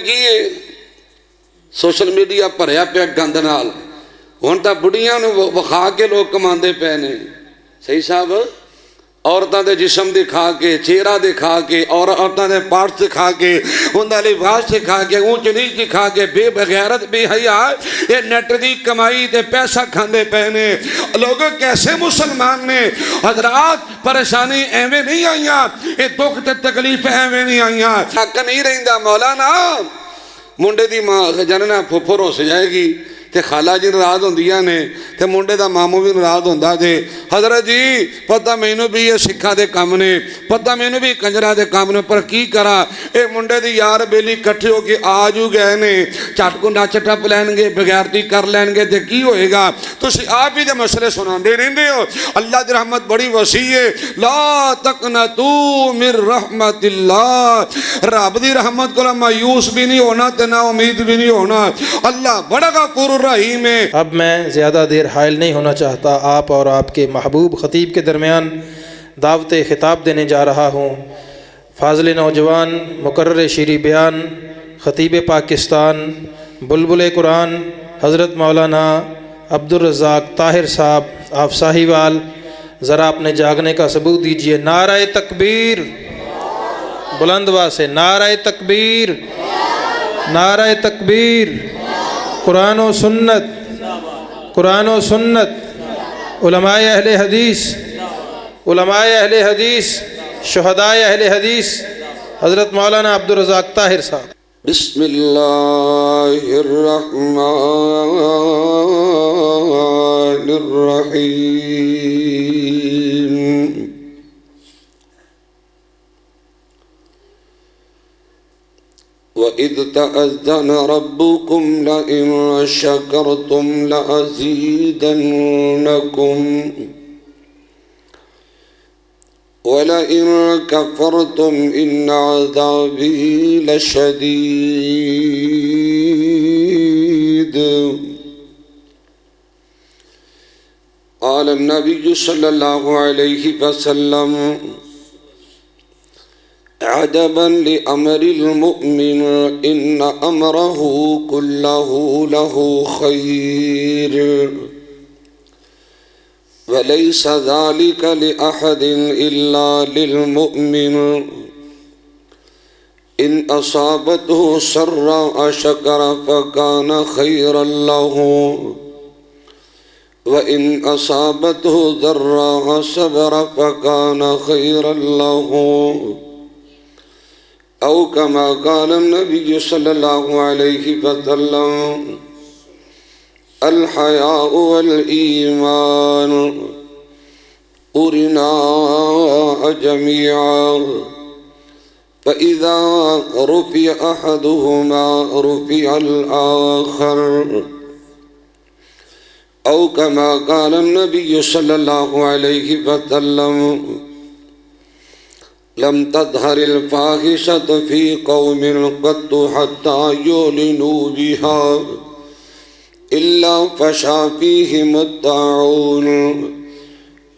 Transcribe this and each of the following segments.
کی social media بھریا پیا گند نال ہن تاں بڑھیاں نوں وکھا کے لوگ کماندے پے نے صحیح صاحب عورتاں دے جسم دکھا کے چہرہ دکھا کے اور عورتاں دے پارٹس دکھا کے ان دا لباس دکھا کے اونچ نیچ دکھا کے بے بغیرت بے حیا یہ نیٹ دی کمائی تے پیسہ کھاندے پے نے لوگ کیسے مسلمان نے حضرات پریشانی ایویں نہیں آئیاں یہ دکھ تے تکلیف ایویں نہیں آئیاں حق نہیں رہندا مولانا منڈے دی ماں جننا پھپھر ہو جائے گی تے خالہ جی ناراض ہوندیاں نے تے منڈے دا ماموں بھی ناراض ہوندا جے حضرت جی پتہ مینوں بھی یہ سکھا دے کام نے پتہ مینوں بھی کنجرا دے کام نے پر کی کرا اے منڈے دی یار بیلی کٹھے ہو کے آجو گئے نے چٹ کو نچ ٹپ لین گے بغیرتی کر لین گے تے کی ہوئے گا تسی آپ ہی دے مسئلے سناندے رہندے ہو اللہ دی رحمت بڑی وسیع ہے لا تقنطوا من رحمت اللہ رب دی رحمت کو مایوس بھی نہیں ہونا تے نہ امید بھی نہیں ہونا اللہ بڑا غفور رحیم ہے۔ اب میں زیادہ دیر حائل نہیں ہونا چاہتا، آپ اور آپ کے محبوب خطیب کے درمیان دعوت خطاب دینے جا رہا ہوں۔ فاضل نوجوان مقرر شیریں بیان خطیب پاکستان بلبل قرآن حضرت مولانا عبدالرزاق طاہر صاحب آپ ساہیوال، ذرا اپنے جاگنے کا ثبوت دیجئے۔ نعرہ تکبیر، بلند آواز سے نعرہ تکبیر، نعرہ تکبیر۔ قرآن و سنت، قرآن و سنت، علماء اہل حدیث، علماء اہل حدیث، شہداء اہل حدیث حضرت مولانا عبدالرزاق طاہر صاحب۔ بسم اللہ الرحمن الرحیم۔ وَإِذْ تَأَذَّنَ رَبُّكُمْ لَئِن شَكَرْتُمْ لَأَزِيدَنَّكُمْ وَلَئِن كَفَرْتُمْ إِنَّ عَذَابِي لَشَدِيدٌ۔ قال النبي صلى الله عليه وسلم عجبا لأمر المؤمن إن أمره كله له خير وليس ذلك لأحد إلا للمؤمن إن أصابته سراء شكر فكان خيرا له وإن أصابته ضراء صبر فكان خيرا له أو كما قال النبي صلى الله عليه وسلم الحياء والإيمان قرنا جميعا فإذا رفع أحدهما رفع الآخر أو كما قال النبي صلى الله عليه وسلم لم تظهر الفاحشة في قوم قط حتى يعلنوا بها إلا فشى فيهم الطاعون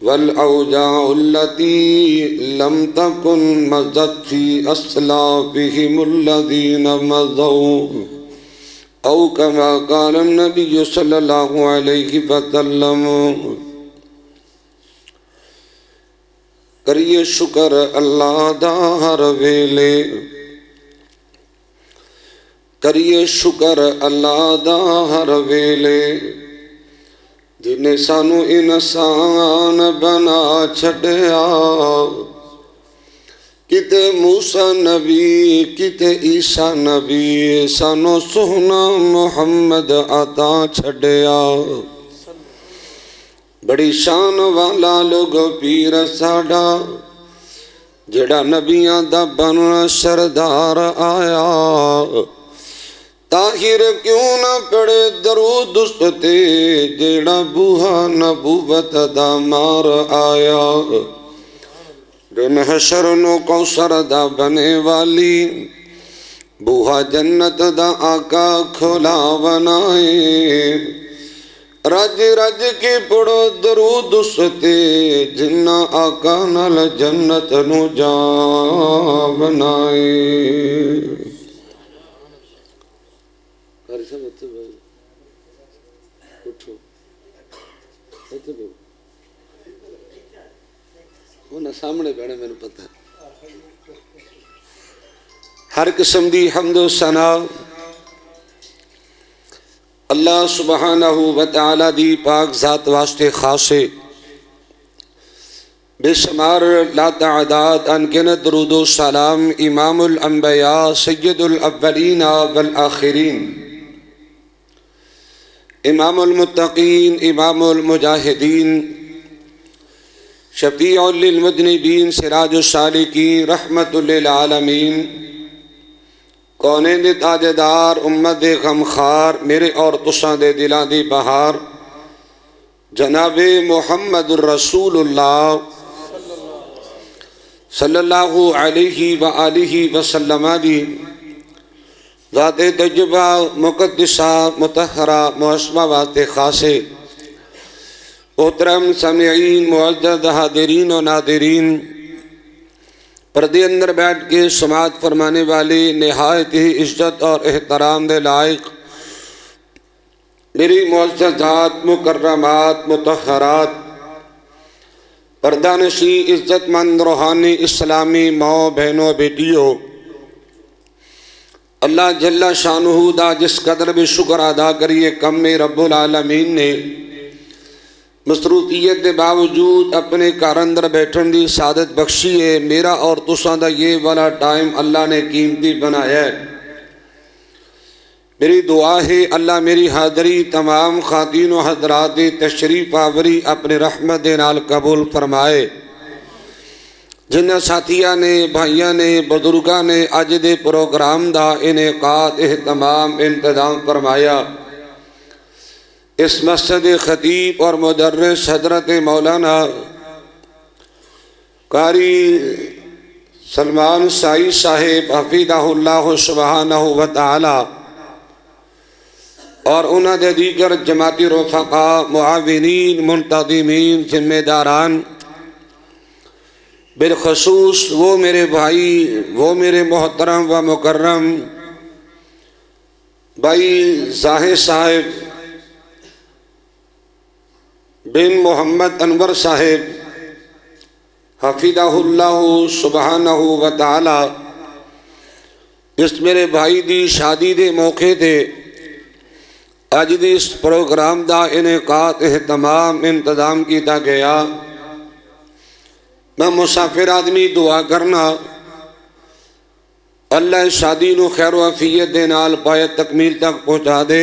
والأوجاع التي لم تكن مضت في أسلافهم الذين مضوا أو كما قال النبي صلى الله عليه وسلم کریے شکر اللہ دا ہر ویلے کریے شکر اللہ دا ہر ویلے جنہیں سانو انسان بنا چھڑیا کتے موسیٰ نبی کتے عیسیٰ نبی سانو سونا محمد عطا چھڑیا بڑی شان والا لوگ پیر ساڈا جڑا نبیاں دا بن سردار آیا طاہر کیوں نہ پڑے درود اس تے جڑا بوہا نبوت دا مار آیا دن حشر نو کوثر دا بنے والی بوہا جنت دا آقا کھولا بنائے رج رج کے پڑھو درود اس تے جنہ آقا نال جنت نو جا بنائے۔ قاری صاحب اتنے بھائی اٹھو اتنے بھائی ہونا سامنے بیٹھے میرے پتہ ہر قسم دی حمد و ثنا اللہ سبحانہ و تعالی دی پاک ذات واسطے خاصے بے شمار لا تعداد انگنت درود و سلام امام الانبیاء سید الاولین والآخرین امام المتقین امام المجاہدین شفیع للمذنبین سراج السالکین رحمت للعالمین کونین دے تاجدار امت دے غمخوار میرے اور تساں دے دلاں دی بہار جناب محمد الرسول اللہ صلی اللہ علیہ وآلہ وسلم دی ذات تجربہ مقدسہ مطہرہ معصومہ واسطے خاصے محترم سامعین معزز حاضرین و ناظرین پردے اندر بیٹھ کے سماعت فرمانے والے نہایت ہی عزت اور احترام دے لائق میری معززات مکرمات مطہرات پردہ نشی عزت مند روحانی اسلامی ماں بہنوں بیٹیوں اللہ جل شانہ دا جس قدر بھی شکر ادا کریے کم میں رب العالمین نے مصروفیت کے باوجود اپنے گھر اندر بیٹھن دی سعادت بخشی ہے میرا اور تساں دا یہ والا ٹائم اللہ نے قیمتی بنایا ہے میری دعا ہے اللہ میری حاضری تمام خواتین و حضرات تشریف آوری اپنے رحمت دے نال قبول فرمائے جنہ ساتھیاں نے بھائیاں نے بزرگاں نے اج دے پروگرام دا انعقاد اہتمام انتظام فرمایا اس مسجد خطیب اور مدرس حضرت مولانا قاری سلمان سائی صاحب حفظہ اللہ سبحانہ و تعالی اور انہاں دے دیگر جماعتی رفقا معاونین منتظمین ذمہ داران بالخصوص وہ میرے بھائی وہ میرے محترم و مکرم بھائی ظاہر صاحب بن محمد انور صاحب حفظہ اللہ سبحانہ و تعالی اس میرے بھائی دی شادی دے موقع تے اج دی اس پروگرام دا انعقاد اہتمام انتظام کیتا گیا میں مسافر آدمی دعا کرنا اللہ شادی نو خیر و عافیت دے نال پائے تکمیل تک پہنچا دے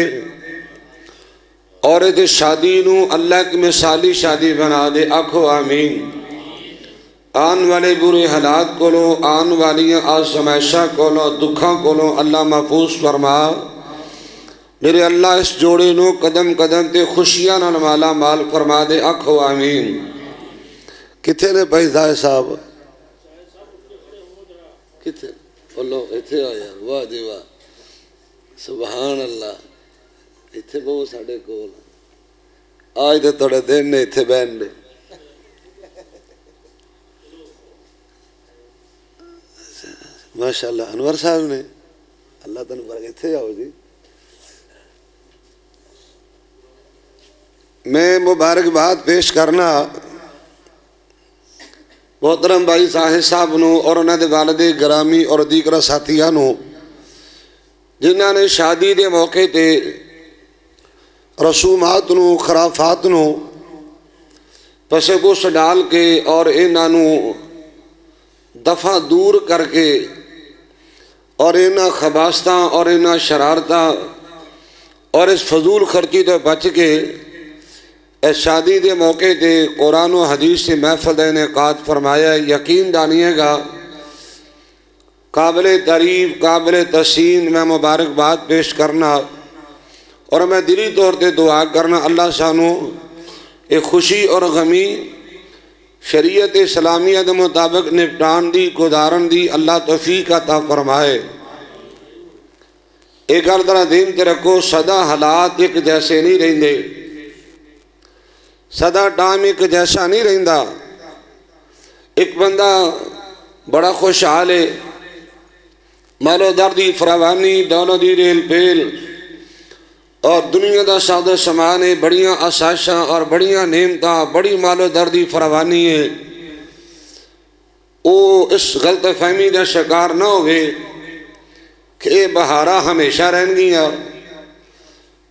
اور اس شادی نو اللہ کی مثالی شادی بنا دے آکھو آمین آن والے برے حالات کو لو آن والی آزمائشاں کو لو دکھاں کو لو اللہ محفوظ فرما میرے اللہ اس جوڑے نو قدم قدم تے خوشیاں نال مالا مال فرما دے آکھو آمین کتھے نے بھائی ظاہر صاحب کتھے بولو ایتھے آیا واہ جی واہ سبحان اللہ ایتھے بہت ساڑھے کول آج تو تھوڑے دن نے ایتھے بہن نے ماشاءاللہ انور صاحب نے اللہ تعالیٰ برکت ایتھے آؤ جی میں مبارکباد پیش کرنا محترم بھائی ظاہر صاحب نو اور انہاں دے والد گرامی اور دیگر ساتھیاں نو جنہاں نے شادی دے موقع تے رسومات نو خرافات نو پس گوش ڈال کے اور انہاں نو دفع دور کر کے اور انہاں خباستاں اور انہاں شرارتاں اور اس فضول خرچی تو بچ کے اس شادی دے موقع تے قرآن و حدیث سے محفل انعقاد فرمایا یقین دانیے گا قابل تعریف قابل تحسین میں مبارکباد پیش کرنا اور میں دلی طور تے دعا کرنا اللہ سانو ایک خوشی اور غمی شریعت اسلامیہ دے مطابق نپٹان دی گزارن دی اللہ توفیق عطا فرمائے ایک ہر طرح دین تے رکھو سدا حالات ایک جیسے نہیں رہندے سدا ٹائم ایک جیسا نہیں رہندا ایک بندہ بڑا خوشحال ہے مال و دردی فراوانی دولت دی ریل پیل اور دنیا دا سادہ سامان ہے، بڑیاں آسائشاں اور بڑیاں نعمتاں، بڑی مال و دردی فراوانی ہے، وہ اس غلط فہمی دا شکار نہ ہوئے کہ یہ بہارا ہمیشہ رہن گیا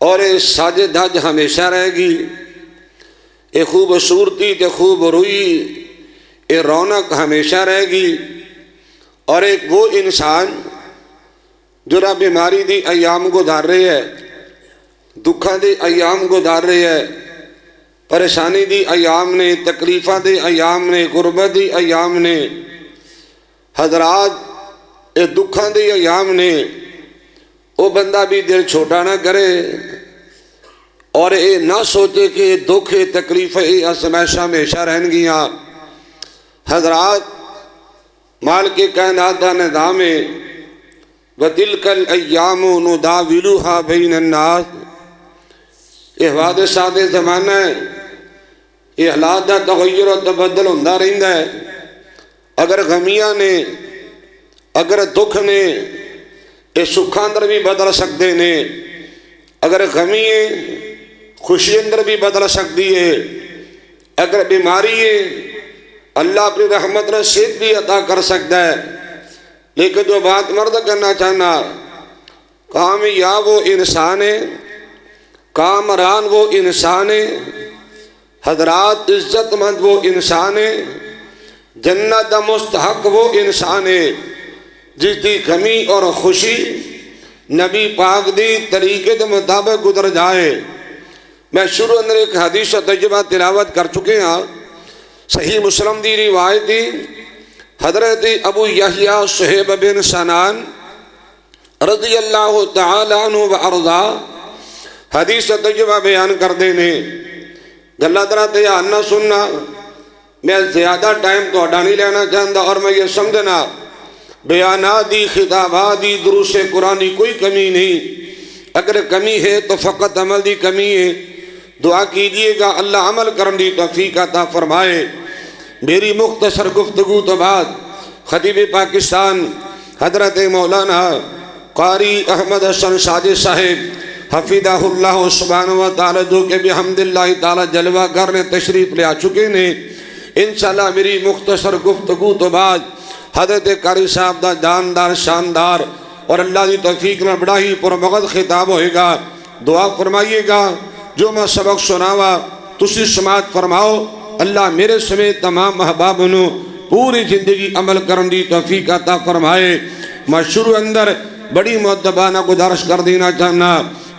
اور یہ ساج دھج ہمیشہ رہے گی، یہ خوبصورتی تے خوب روئی، یہ رونق ہمیشہ رہے گی۔ اور ایک وہ انسان جو نہ بیماری دی ایام گزار رہے ہے، دکھاں دی ایام گزار رہے ہے، پریشانی دی ایام نے، تکلیفاں دی ایام نے، غربت دی ایام نے، حضرات اے دکھاں دی ایام نے، وہ بندہ بھی دل چھوٹا نہ کرے اور اے نہ سوچے کہ دکھ تکلیف آزمائش ہمیشہ رہن گیاں۔ حضرات مالک کائنات دا نظام ہے وَتِلْكَ الْأَيَّامُ نُدَاوِلُهَا بَيْنَ النَّاسِ، یہ حوادثات زمانہ ہے، یہ حالات دا تغیر و تبدل ہوندہ رہندا ہے۔ اگر غمیاں نے، اگر دکھ نے، یہ سکھاں اندر بھی بدل سکتے نے، اگر غمی ہے خوشی اندر بھی بدل سکتی ہے، اگر بیماری ہے اللہ اپنی رحمت نے صحت بھی عطا کر سکتا ہے۔ لیکن جو بات مرد کرنا چاہنا، کامیاب وہ انسان ہے، کامران وہ انسان ہے، حضرات عزت مند وہ انسان ہے، جنت مستحق وہ انسان ہے جس دی غمی اور خوشی نبی پاک دی طریقے دے مطابق گزر جائے۔ میں شروع اندر ایک حدیث و تجربہ تلاوت کر چکے ہیں، صحیح مسلم دی روایت دی، حضرت ابو یحییٰ صہیب بن سنان رضی اللہ تعالیٰ عنہ وارضا حدیث و تجربہ بیان کر دینے۔ اللہ تعالیٰ دھیان نہ سننا، میں زیادہ ٹائم تو نہیں لینا چاہتا اور میں یہ سمجھنا بیانات دی، خطابات دی، دروس قرآنی کوئی کمی نہیں، اگر کمی ہے تو فقط عمل دی کمی ہے۔ دعا کیجئے گا اللہ عمل کرنے دی توفیق عطا فرمائے۔ میری مختصر گفتگو تو بعد خطیب پاکستان حضرت مولانا قاری احمد حسن ساجد صاحب حفظہ اللہ سبحانہ وتعالی جو کہ بحمد اللہ تعالی جلوہ کرنے تشریف لے آ چکے نے، انشاءاللہ میری مختصر گفتگو تو بعد حضرت قاری صاحب دا جاندار شاندار اور اللہ دی توفیق میں بڑا ہی پرمغز خطاب ہوئے گا۔ دعا فرمائیے گا جو میں سبق سناوا تسی سماعت فرماؤ، اللہ میرے سمیت تمام احباب نو پوری زندگی عمل کرن دی توفیق عطا فرمائے۔ میں شروع اندر بڑی مؤدبانہ گزارش کر دینا چاہنا،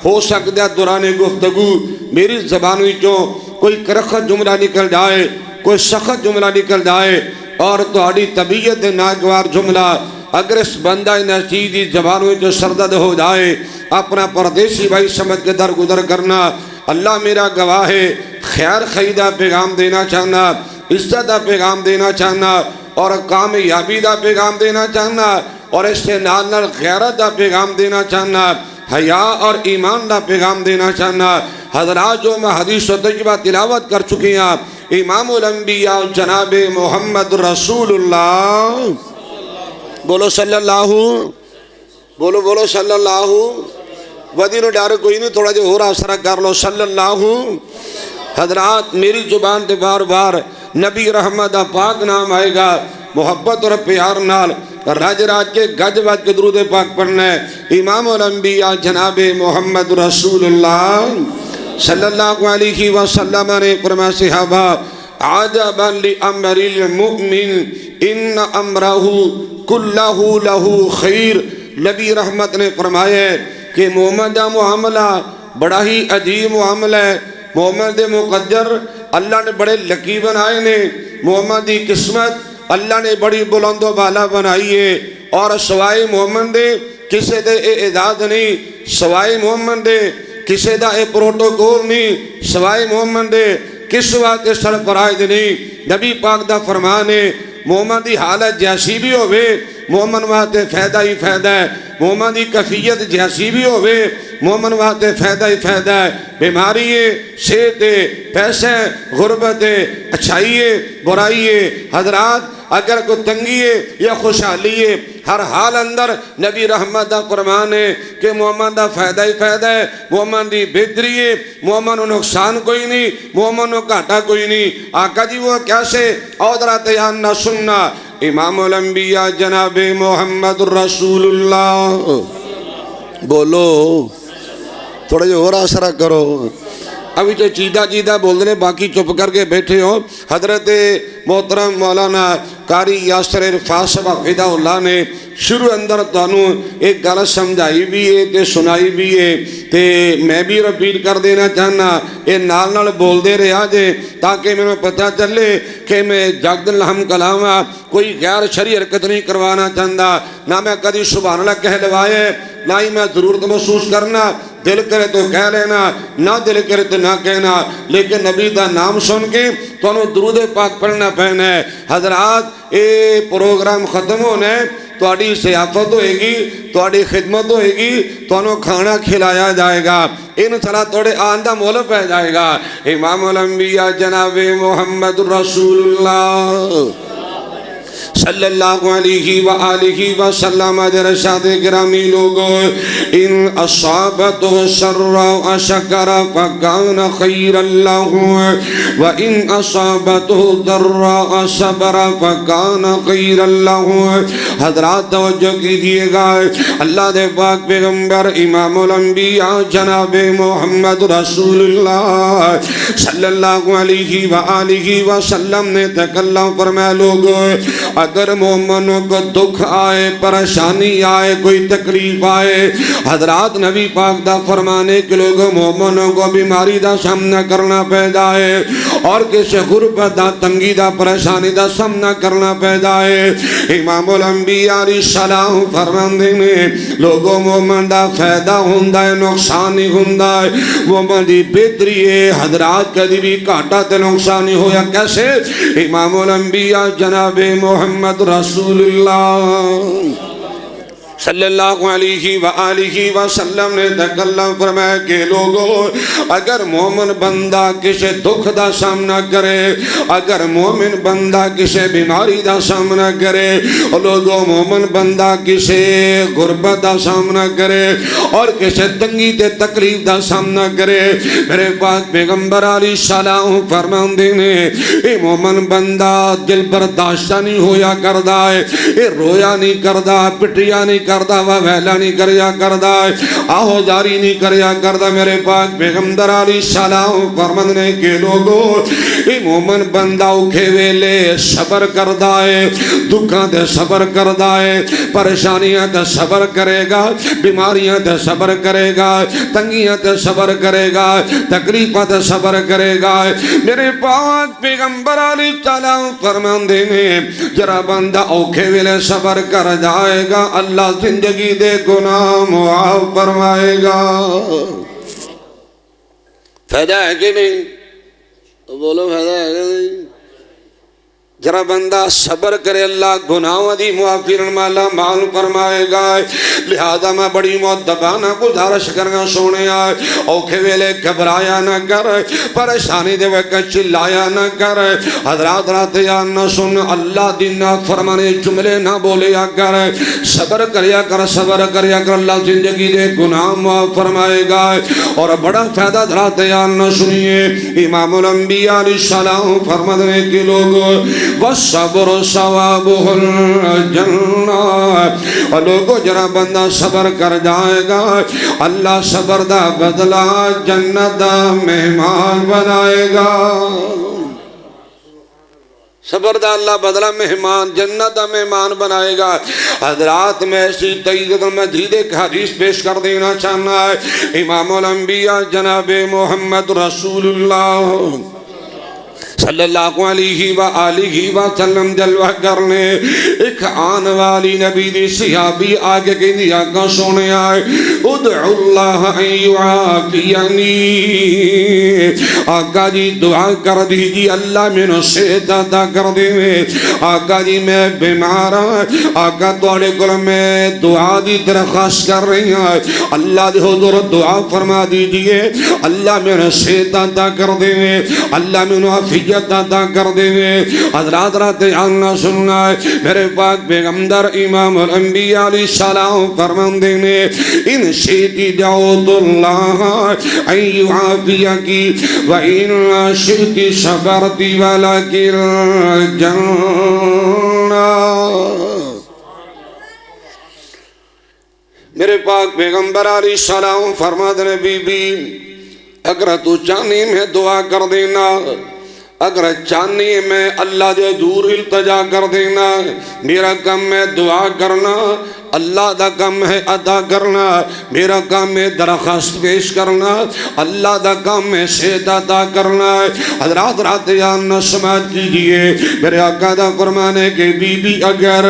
ہو سکتا ہے دوران گفتگو میری زبان وچوں کوئی کرخت جملہ نکل جائے، کوئی سخت جملہ نکل جائے اور تہاڈی طبیعت دے ناگوار جملہ اگر اس بندہ نشید دی زبان وچوں سردد ہو جائے، اپنا پردیسی بھائی سمجھ کے درگزر کرنا۔ اللہ میرا گواہ ہے، خیر خیدہ پیغام دینا چاہنا، عزت دا پیغام دینا چاہنا اور کامیابی دا پیغام دینا چاہنا اور اس سے نال نال غیرت دا پیغام دینا چاہنا، حیاء اور ایمان دا پیغام دینا چاہنا۔ حضرات جو میں حدیث و تجربہ تلاوت کر چکے ہیں، امام الانبیاء جناب محمد رسول اللہ، بولو صلی اللہ، بولو صلی اللہ، ودی نو ڈار کوئی نہیں، تھوڑا جو ہو رہا سرک کر لو صلی اللہ۔ حضرات میری زبان تے بار بار نبی رحمت پاک نام آئے گا، محبت اور پیار نال راج راج کے گج باج کے درود پاک پڑھنا ہے۔ امام الانبیاء جناب محمد رسول اللہ صلی اللہ علیہ وسلم نے فرمایا صحابہ عجبا لامر المؤمن ان امرہ کلہ لہ خیر، نبی رحمت نے فرمایا کہ مومن دا معاملہ بڑا ہی عجیب معاملہ ہے۔ مومن دے مقدر اللہ نے بڑے لکی بنائے نے، مومن دی قسمت اللہ نے بڑی بلند و بالا بنائی ہے اور سوائے مومن دے کسے دے اعداد نہیں، سوائے مومن دے کسے دا پروٹوکول نہیں، سوائے مومن دے کس وقت سرپرائز نہیں۔ نبی پاک دا فرمان ہے مومن دی حالت جیسی بھی ہوئے مومن واسطے فائدہ ہی فائدہ ہے، مومن دی کفیت جیسی بھی ہوئے مومن واسطے فائدہ ہی فائدہ ہے۔ بیماری ہے، صحت ہے، پیسے، غربت ہے، اچھائی ہے، برائی ہے، حضرات اگر کوئی تنگی ہے یا خوشحالی ہے، ہر حال اندر نبی رحمت دا فرمان ہے کہ مومن دا فائدہ ہی فائدہ ہے، مومن دی بہتری ہے، مومن نو نقصان کوئی نہیں، مومن نو گھاٹا کوئی نہیں۔ آقا جی وہ کیسے؟ اودرات یاننا سننا امام الانبیاء جناب محمد رسول اللہ، بولو تھوڑا جو اور آسرا کرو۔ ابھی جو چیدہ بول رہے باقی چپ کر کے بیٹھے ہو۔ حضرت محترم مولانا قاری یاسر عرفات صاحب حفظہ اللہ نے شروع اندر تانوں ایک گل سمجھائی بھی ہے تے سنائی بھی ہے تے میں بھی رپیٹ کر دینا چاہنا، اے نال نال بول دے رہا جے تاکہ میں پتہ چلے کہ میں جگد الحم کلاما کوئی غیر شرعی حرکت نہیں کروانا چاہتا، نہ میں کدی سبحان اللہ کہہ لوائے، نہ ہی میں ضرورت محسوس کرنا، دل کرے تو کہہ لینا، نہ دل کرے تو نہ کہنا، لیکن نبی دا نام سن کے تو انہوں درود پاک پڑھنا پہنا ہے۔ حضرات اے پروگرام ختم ہونا ہے، تواڈی ضیافت ہوئے گی، تواڈی خدمت ہوئے گی، تو انہوں کھانا کھلایا جائے گا، انشاءاللہ توڑے آندہ مولا پہ جائے گا۔ امام الانبیاء جناب محمد رسول اللہ صلی اللہ علیہ وآلہ وسلم ارشاد گرامی لوگوں، ان اصابته سرا شکر فکان خیر اللہ وان اصابته ضرا صبر فکان خیر اللہ۔ حضرات توجہ کیجئے گا، اللہ دے پاک پیغمبر امام الانبیاء جناب محمد رسول اللہ صلی اللہ علیہ وآلہ وسلم نے تکلم فرمایا لوگوں، اگر مومنوں کو دکھ آئے، پریشانی آئے، کوئی تکلیف آئے، حضرات نبی پاک دا فرمانے کے لوگ مومنوں کو بیماری دا سامنا کرنا پیدا ہے اور کسی غربت دا تنگی دا پریشانی دا سامنا کرنا پیدا ہے، امام الانبیاء علیہ السلام فرماندے نے لوگوں مومن دا فائدہ ہوندہ ہے، نقصان نہیں ہوندہ ہے، مومن دی بہتری ہے۔ حضرات کدی بھی کاٹا تے نقصانی ہویا کیسے؟ امام الانبیاء جناب محمد رسول اللہ صلی اللہ علیہ وآلہ وسلم نے تکلم فرمایا کہ لوگوں، اگر مومن بندہ کسی دکھ دا سامنا کرے، اگر مومن بندہ کسی بیماری دا سامنا کرے، لوگوں مومن بندہ کسی غربت دا سامنا کرے اور کسی تنگی تے تکلیف دا سامنا کرے، میرے پاک پیغمبر علیہ السلام فرماندے نے اے مومن بندہ دل برداشتہ نہیں ہویا کردہ ہے، اے رویا نہیں کردہ، پٹیا نہیں کردہ، ویلا نہیں کریا کردہ، آہو جاری نہیں کریا کردہ۔ میرے پاک پیغمبر علیہ السلام فرماندے کہ لوگوں، اے مومن بندہ اوکھے ویلے صبر کردہ ہے، دکھاں تے صبر کردہ ہے، پریشانیاں تے صبر کرے گا، بیماریاں تے صبر کرے گا، تنگیاں تے صبر کرے گا، تکلیفاں تے صبر کرے گا۔ میرے پاک پیغمبر علیہ السلام فرماندے نے جرا بندہ اوکھے ویلے صبر کر جائے گا، اللہ زندگی دے گناہ معاف فرمائے گا۔ فائدہ ہے کہ نہیں؟ تو بولو فائدہ ہے کہ نہیں؟ جرا بندہ صبر کرے اللہ گناہوں دی معافی مالا مال فرمائے گا۔ لہذا میں بڑی مؤدبانہ گزارش کرنا سونے آئے، اوکھے ویلے گھبرایا نہ کر، پریشانی دے وقت چلایا نہ کر، حضرات رات یا نہ سن، اللہ دن فرمانے جملے نہ بولیا کر، صبر کریا کر، صبر کریا کر، اللہ زندگی دے گناہ معاف فرمائے گا۔ اور بڑا فائدہ حضرات یا نہ سنیے، امام الانبیاء علیہ السلام فرمانے کے لوگوں وَالصَّبْرُ ثَوَابُهُ الْجَنَّةُ، اور لوگوں جرا بندہ صبر کر جائے گا، اللہ صبر دا بدلہ جنت دا مہمان بنائے گا۔ صبر دا اللہ بدلہ مہمان جنت دا مہمان بنائے گا۔ حضرات میں ایسی تیزت مجید ایک حدیث پیش کر دینا چاہنا ہے، امام الانبیاء جناب محمد رسول اللہ صلی اللہ علیہ وآلہ وسلم جلوہ کرنے ایک آن والی نبی دی صحابی آگے کی دیا کا سونے آئے، ادعو اللہ ان یعافینی، آقا جی دعا کر دیجی اللہ میں صحت عطا کر دے، آقا جی میں بیمار ہوں، آقا توڑے کل میں دعا دی درخواست کر رہی ہیں، اللہ دے حضور دعا فرما دیجئے اللہ میں صحت عطا کر دے، اللہ میں عافیت قبولیت عطا کر دے حضرات رات آنا سننا ہے میرے پاک پیغمبر امام الانبیاء علیہ السلام فرمان دینے ان شیطی دعوت اللہ ان یعافیکی و ان شیطی صبرتی ولکن جنہ میرے پاک پیغمبر علیہ السلام فرما دے بی بی اگر تو چاہنی میں دعا کر دینا اگر چاہنی میں اللہ دے دور التجا کر دینا میرا کم ہے دعا کرنا اللہ دا کم ہے ادا کرنا میرا کام ہے درخواست پیش کرنا اللہ دا کام ہے شہد ادا کرنا حضرات رات یان سماعت کیجئے میرے آقا دا فرمان ہے کہ بی بی اگر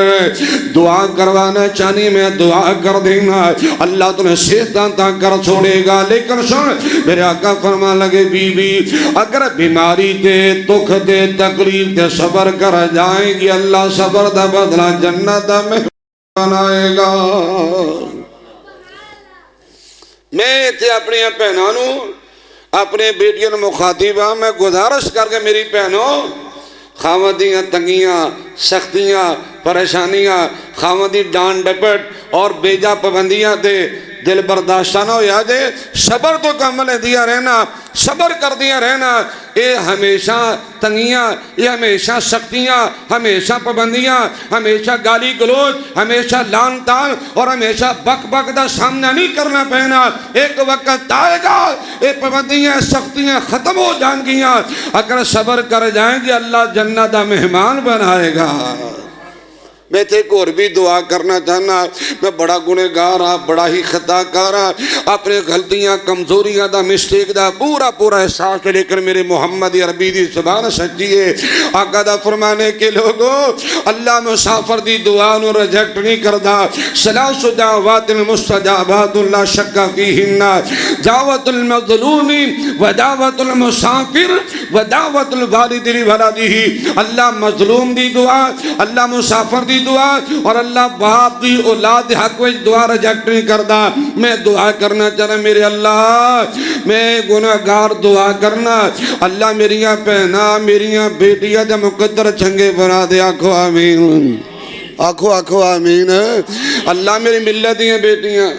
دعا کروانا چاہنی میں دعا کر دینا اللہ تمہیں شہد ادا کر چھوڑے گا لیکن سن میرے آقا فرمان لگے بی بی اگر بیماری دے دکھ دے تکلیف دے صبر کر جائیں گی اللہ صبر دا بدلہ جنت میں بنائے گا میں تے اپنی پہنانوں اپنے بیٹیاں مخاطبہ میں گزارش کر کے میری پہنوں خامدیاں تنگیاں سختیاں پریشانیاں خامدی ڈان ڈپٹ اور بیجا پابندیاں دے دل برداشتہ نہ ہو یا دے صبر تو کملے دیا رہنا صبر کر دیا رہنا یہ ہمیشہ تنگیاں یہ ہمیشہ سختیاں ہمیشہ پابندیاں ہمیشہ گالی گلوچ ہمیشہ لان تان اور ہمیشہ بک بک دا سامنا نہیں کرنا پہنا ایک وقت آئے گا یہ پابندیاں سختیاں ختم ہو جان گیاں اگر صبر کر جائیں گے اللہ جنت دا مہمان بنائے گا میں تے ایک اور بھی دعا کرنا چاہنا میں بڑا گنہگار ہاں بڑا ہی خطا کار ہاں اپنے غلطیاں کمزوریاں دا مسٹیک دا پورا احساس ہے لیکن میرے محمد عربی دی زبان سچی ہے آقا دا فرمانے کے لوگوں اللہ مسافر دی دعا نو ریجیکٹ نہیں کردا ثلاث دعوات مستجابات لا شک فیہن دعوت المظلوم و دعوت المسافر و دعوت الوالد لولدہ اللہ مظلوم دی دعا اللہ مسافر دی دعا اور اللہ باپ دی اولاد حق وچ دعا ریجیکٹ نہیں کردا میں دعا کرنا چاہنا میرے اللہ میں گناہگار دعا کرنا اللہ میریاں پہنا میریاں بیٹیاں دے مقدر چنگے بنا دے آکھو آمین آکھو آمین اللہ میری ملت دیاں بیٹیاں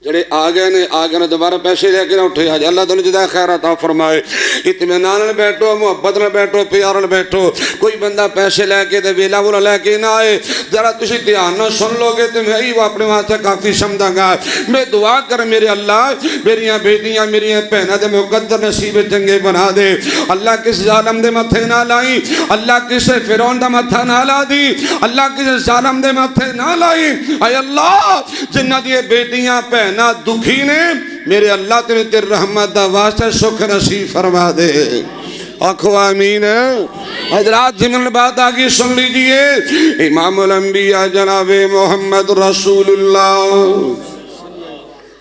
جڑے آگئے نے دوبارہ پیسے لے کے نہ اٹھے آج اللہ تعالیٰ جدہ خیر عطا فرمائے اطمینان نہ بیٹھو محبت نہ بیٹھو پیار نہ بیٹھو کوئی بندہ پیسے لے کے دے ویلا ولا لے کے نہ آئے ذرا تسی دھیان نہ سن لو گے تو میں ہی وہ اپنے واسطے کافی سمجھاں گا میں دعا کر میرے اللہ میریاں بیٹیاں میریاں پہنا دے مقدر نصیب چنگے بنا دے اللہ کس ظالم دے متھے نہ لائی اللہ کس فرعون دا متھا نہ لا دی اللہ کس ظالم دے متھے نہ لائی اے اللہ جنہ دی بیٹیاں پہنا دکھی نے میرے اللہ تیرے رحمت دا واسطہ سکھ نصیب فرما دے آنکھو آمین حضرات زمین بات آگی سن لیجئے امام الانبیاء جناب محمد رسول اللہ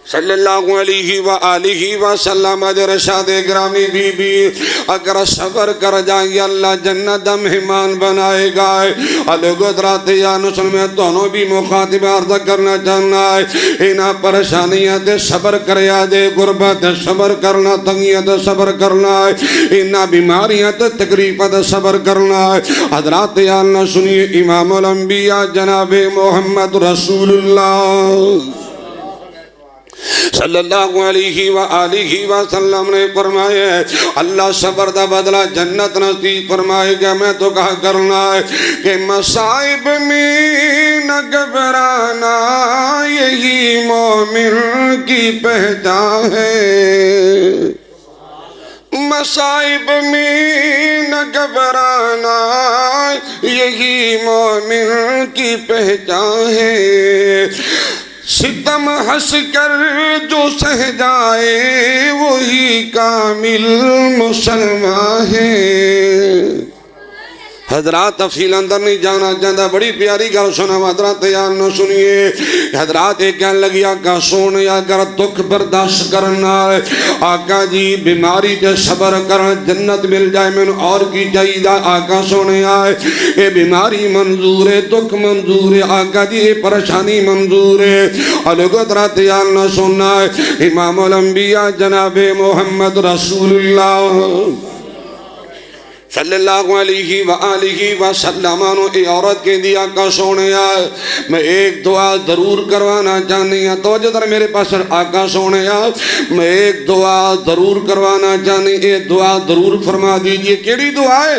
صلی اللہ علیہ وآلہ وسلم رشاد گرامی بی بی اگر صبر کر جائیں گے اللہ جنت دا مہمان بنائے گا الگت رات یا نسل میں دونوں بھی مخاطب عرض کرنا چاہنا ہے انہا پریشانیاں دے صبر کریا دے غربت صبر کرنا تنگیاں دے صبر کرنا ہے انہا بیماریاں دے تکریفہ دے صبر کرنا ہے حضرات یا اللہ سنیے امام الانبیاء جناب محمد رسول اللہ صلی اللہ علیہ وآلہ وسلم نے فرمایا اللہ صبر دا بدلہ جنت نصیب فرمائے گا میں تو کہا کرنا ہے کہ مصائب میں نہ گھبرانا یہی مومن کی پہچان ہے مصائب میں نہ گھبرانا یہی مومن کی پہچان ہے ستم ہنس کر جو سہ جائے وہی کامل مسلمان ہے حضرات تفصیل اندر نہیں جانا چاہتا، بڑی پیاری گل سنا حضرات یار نہ سنیے۔ حضرات یہ کہنے لگی آقا سونے اگر دکھ برداشت کرنا آقا جی بیماری تے صبر کرن جنت مل جائے میں اور کی چاہیے؟ آقا سونے آئے اے بیماری منظور ہے، دکھ منظور ہے، آقا جی یہ پریشانی منظور ہے۔ الگ حضرات یار نہ سننا ہے امام الانبیاء جناب محمد رسول اللہ صلی اللہ علیہ وآلہ وسلم اے عورت کے دیا آقا سونے آئے میں ایک دعا ضرور کروانا چاہنی ہوں، توجہ در میرے پاس آقا سونے آئے میں ایک دعا ضرور کروانا چاہنی، ایک دعا ضرور فرما دیجئے۔ کیڑی دعا ہے؟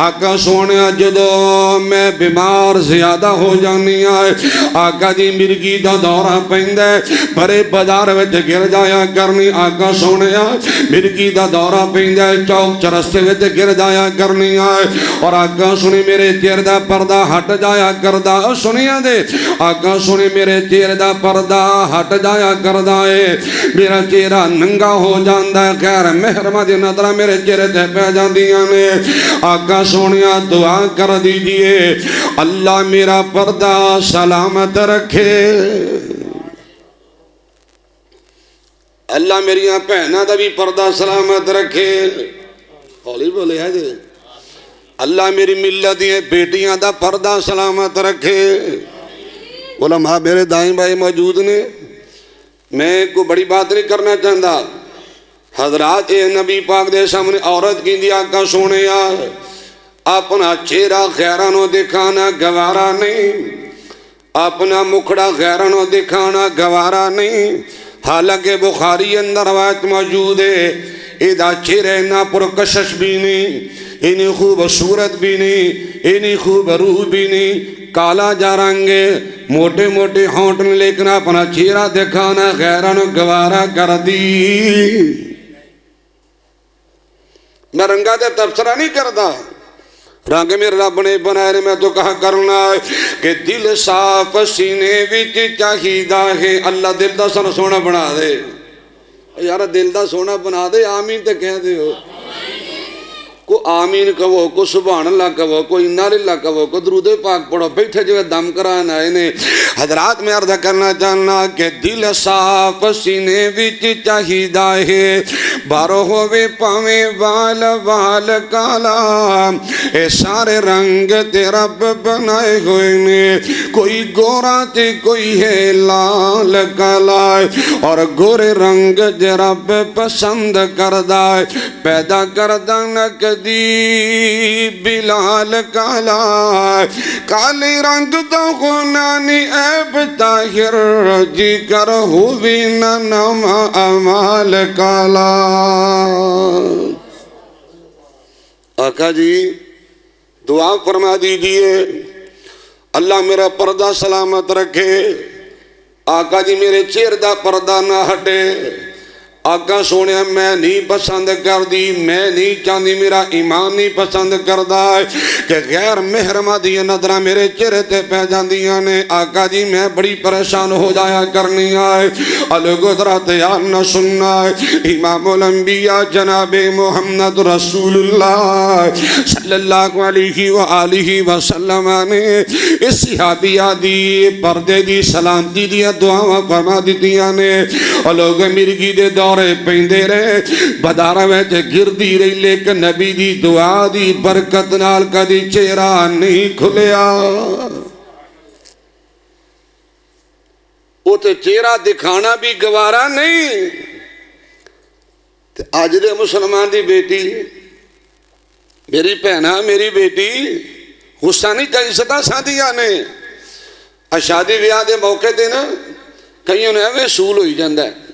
آقا سونے آئے جدو میں بیمار زیادہ ہو جانی آئے آقا جی مرگی دا دورہ پہندے بڑے بازار وچ گر جایا کرنی، آقا سونے آئے مرگی دا دورہ پہندے چوک چرستے وچ گر جایا کرنی آئے اور آقا سنی میرے چہرے دا پردہ ہٹ جایا کردہ، سنیا دے آقا سنی میرے چہرے دا پردہ ہٹ جایا کردہ ہے، میرا چہرہ ننگا ہو جاندہ ہے، خیر مہرمہ دی نظرہ میرے چہرے تے پہ جاندیاں نے۔ آقا سنیا دعا کر دیجئے اللہ میرا پردہ سلامت رکھے، اللہ میری پہنا دا بھی پردہ سلامت رکھے، ہولی بولے ہے جی، اللہ میری ملت دی بیٹیاں دا پردہ سلامت رکھے۔ علماء میرے دائیں بھائی موجود نے، میں کوئی بڑی بات نہیں کرنا چاہتا، حضرات اے نبی پاک دے سامنے عورت کی دیا آقا سونے اپنا چہرہ غیرانو دکھانا گوارا نہیں، اپنا مکھڑا غیرانو دکھانا گوارا نہیں، حالانکہ بخاری اندر روایت موجود ہے ایدہ چہرے نہ پرکشش بھی نہیں، انہی خوبصورت بھی نہیں، انہی خوب روح بھی نہیں، کالا جا رنگے موٹے موٹے ہونٹن لیکن اپنا چہرہ دکھانا غیرانو گوارا کر دی۔ میں رنگا دے تبصرہ نہیں کرتا، رنگ میرے رب نے بنائے، میں تو کہا کرنا ہے کہ دل صاف سینے وچ چاہیدہ ہے، اللہ دل دا سن سونا بنا دے، یار دل دا سونا بنا دے، آمین تے کہہ دے ہو، کو آمین کہو، کو سبحان اللہ کہو، کو انا للہ کہو، کو درود پاک پڑھو، بیٹھے جو دم کرانا ہے۔ حضرات میں عرض کرنا چاہنا کہ دل صاف سینے وچ چاہیدہ ہے، بارو ہوئے پاویں وال وال کالا، اے سارے رنگ تے رب بنائے ہوئے نے، کوئی گورا تے کوئی ہے لال کالا، اور گورے رنگ تے رب پسند کردہ پیدا کردہ نہ کدی بلال کالا، کالی رنگ دا غنانی عیب طاہر جی کر ہوئی نہ نما امال کالا۔ آقا جی دعا فرما دیجئے اللہ میرا پردہ سلامت رکھے، آقا جی میرے چہرے دا پردہ نہ ہٹے، آقا سونے میں نہیں پسند کر دی، میں نہیں چاہتی، میرا ایمان نہیں پسند کردہ کہ غیر محرمہ دی نظرہ میرے چہرے تے پہ جاندیاں نے، آقا جی میں بڑی پریشان ہو جایا کرنی آئے، الگدرات یار نہ سننا ہے امام الانبیاء جناب محمد رسول اللہ صلی اللہ علیہ وآلہ وسلم نے اس صحابیہ دی پردے دی سلامتی دیا دعا فرما دیتیاں نے، اور لوگ مرگی دے دور پہندے رہے بدارہ ویچ گردی رہی لیکن نبی دی دعا دی برکت نال کدی چہرہ نہیں کھلیا، وہ تے چہرہ دکھانا بھی گوارا نہیں۔ آج دے مسلمان دی بیٹی میری پہنا میری بیٹی غصہ نہیں چاہیے ستا ساتھیا نے، شادی بیاہ دے موقع دے نا کئیوں نے ایوے سول ہوئی جاندہ ہے،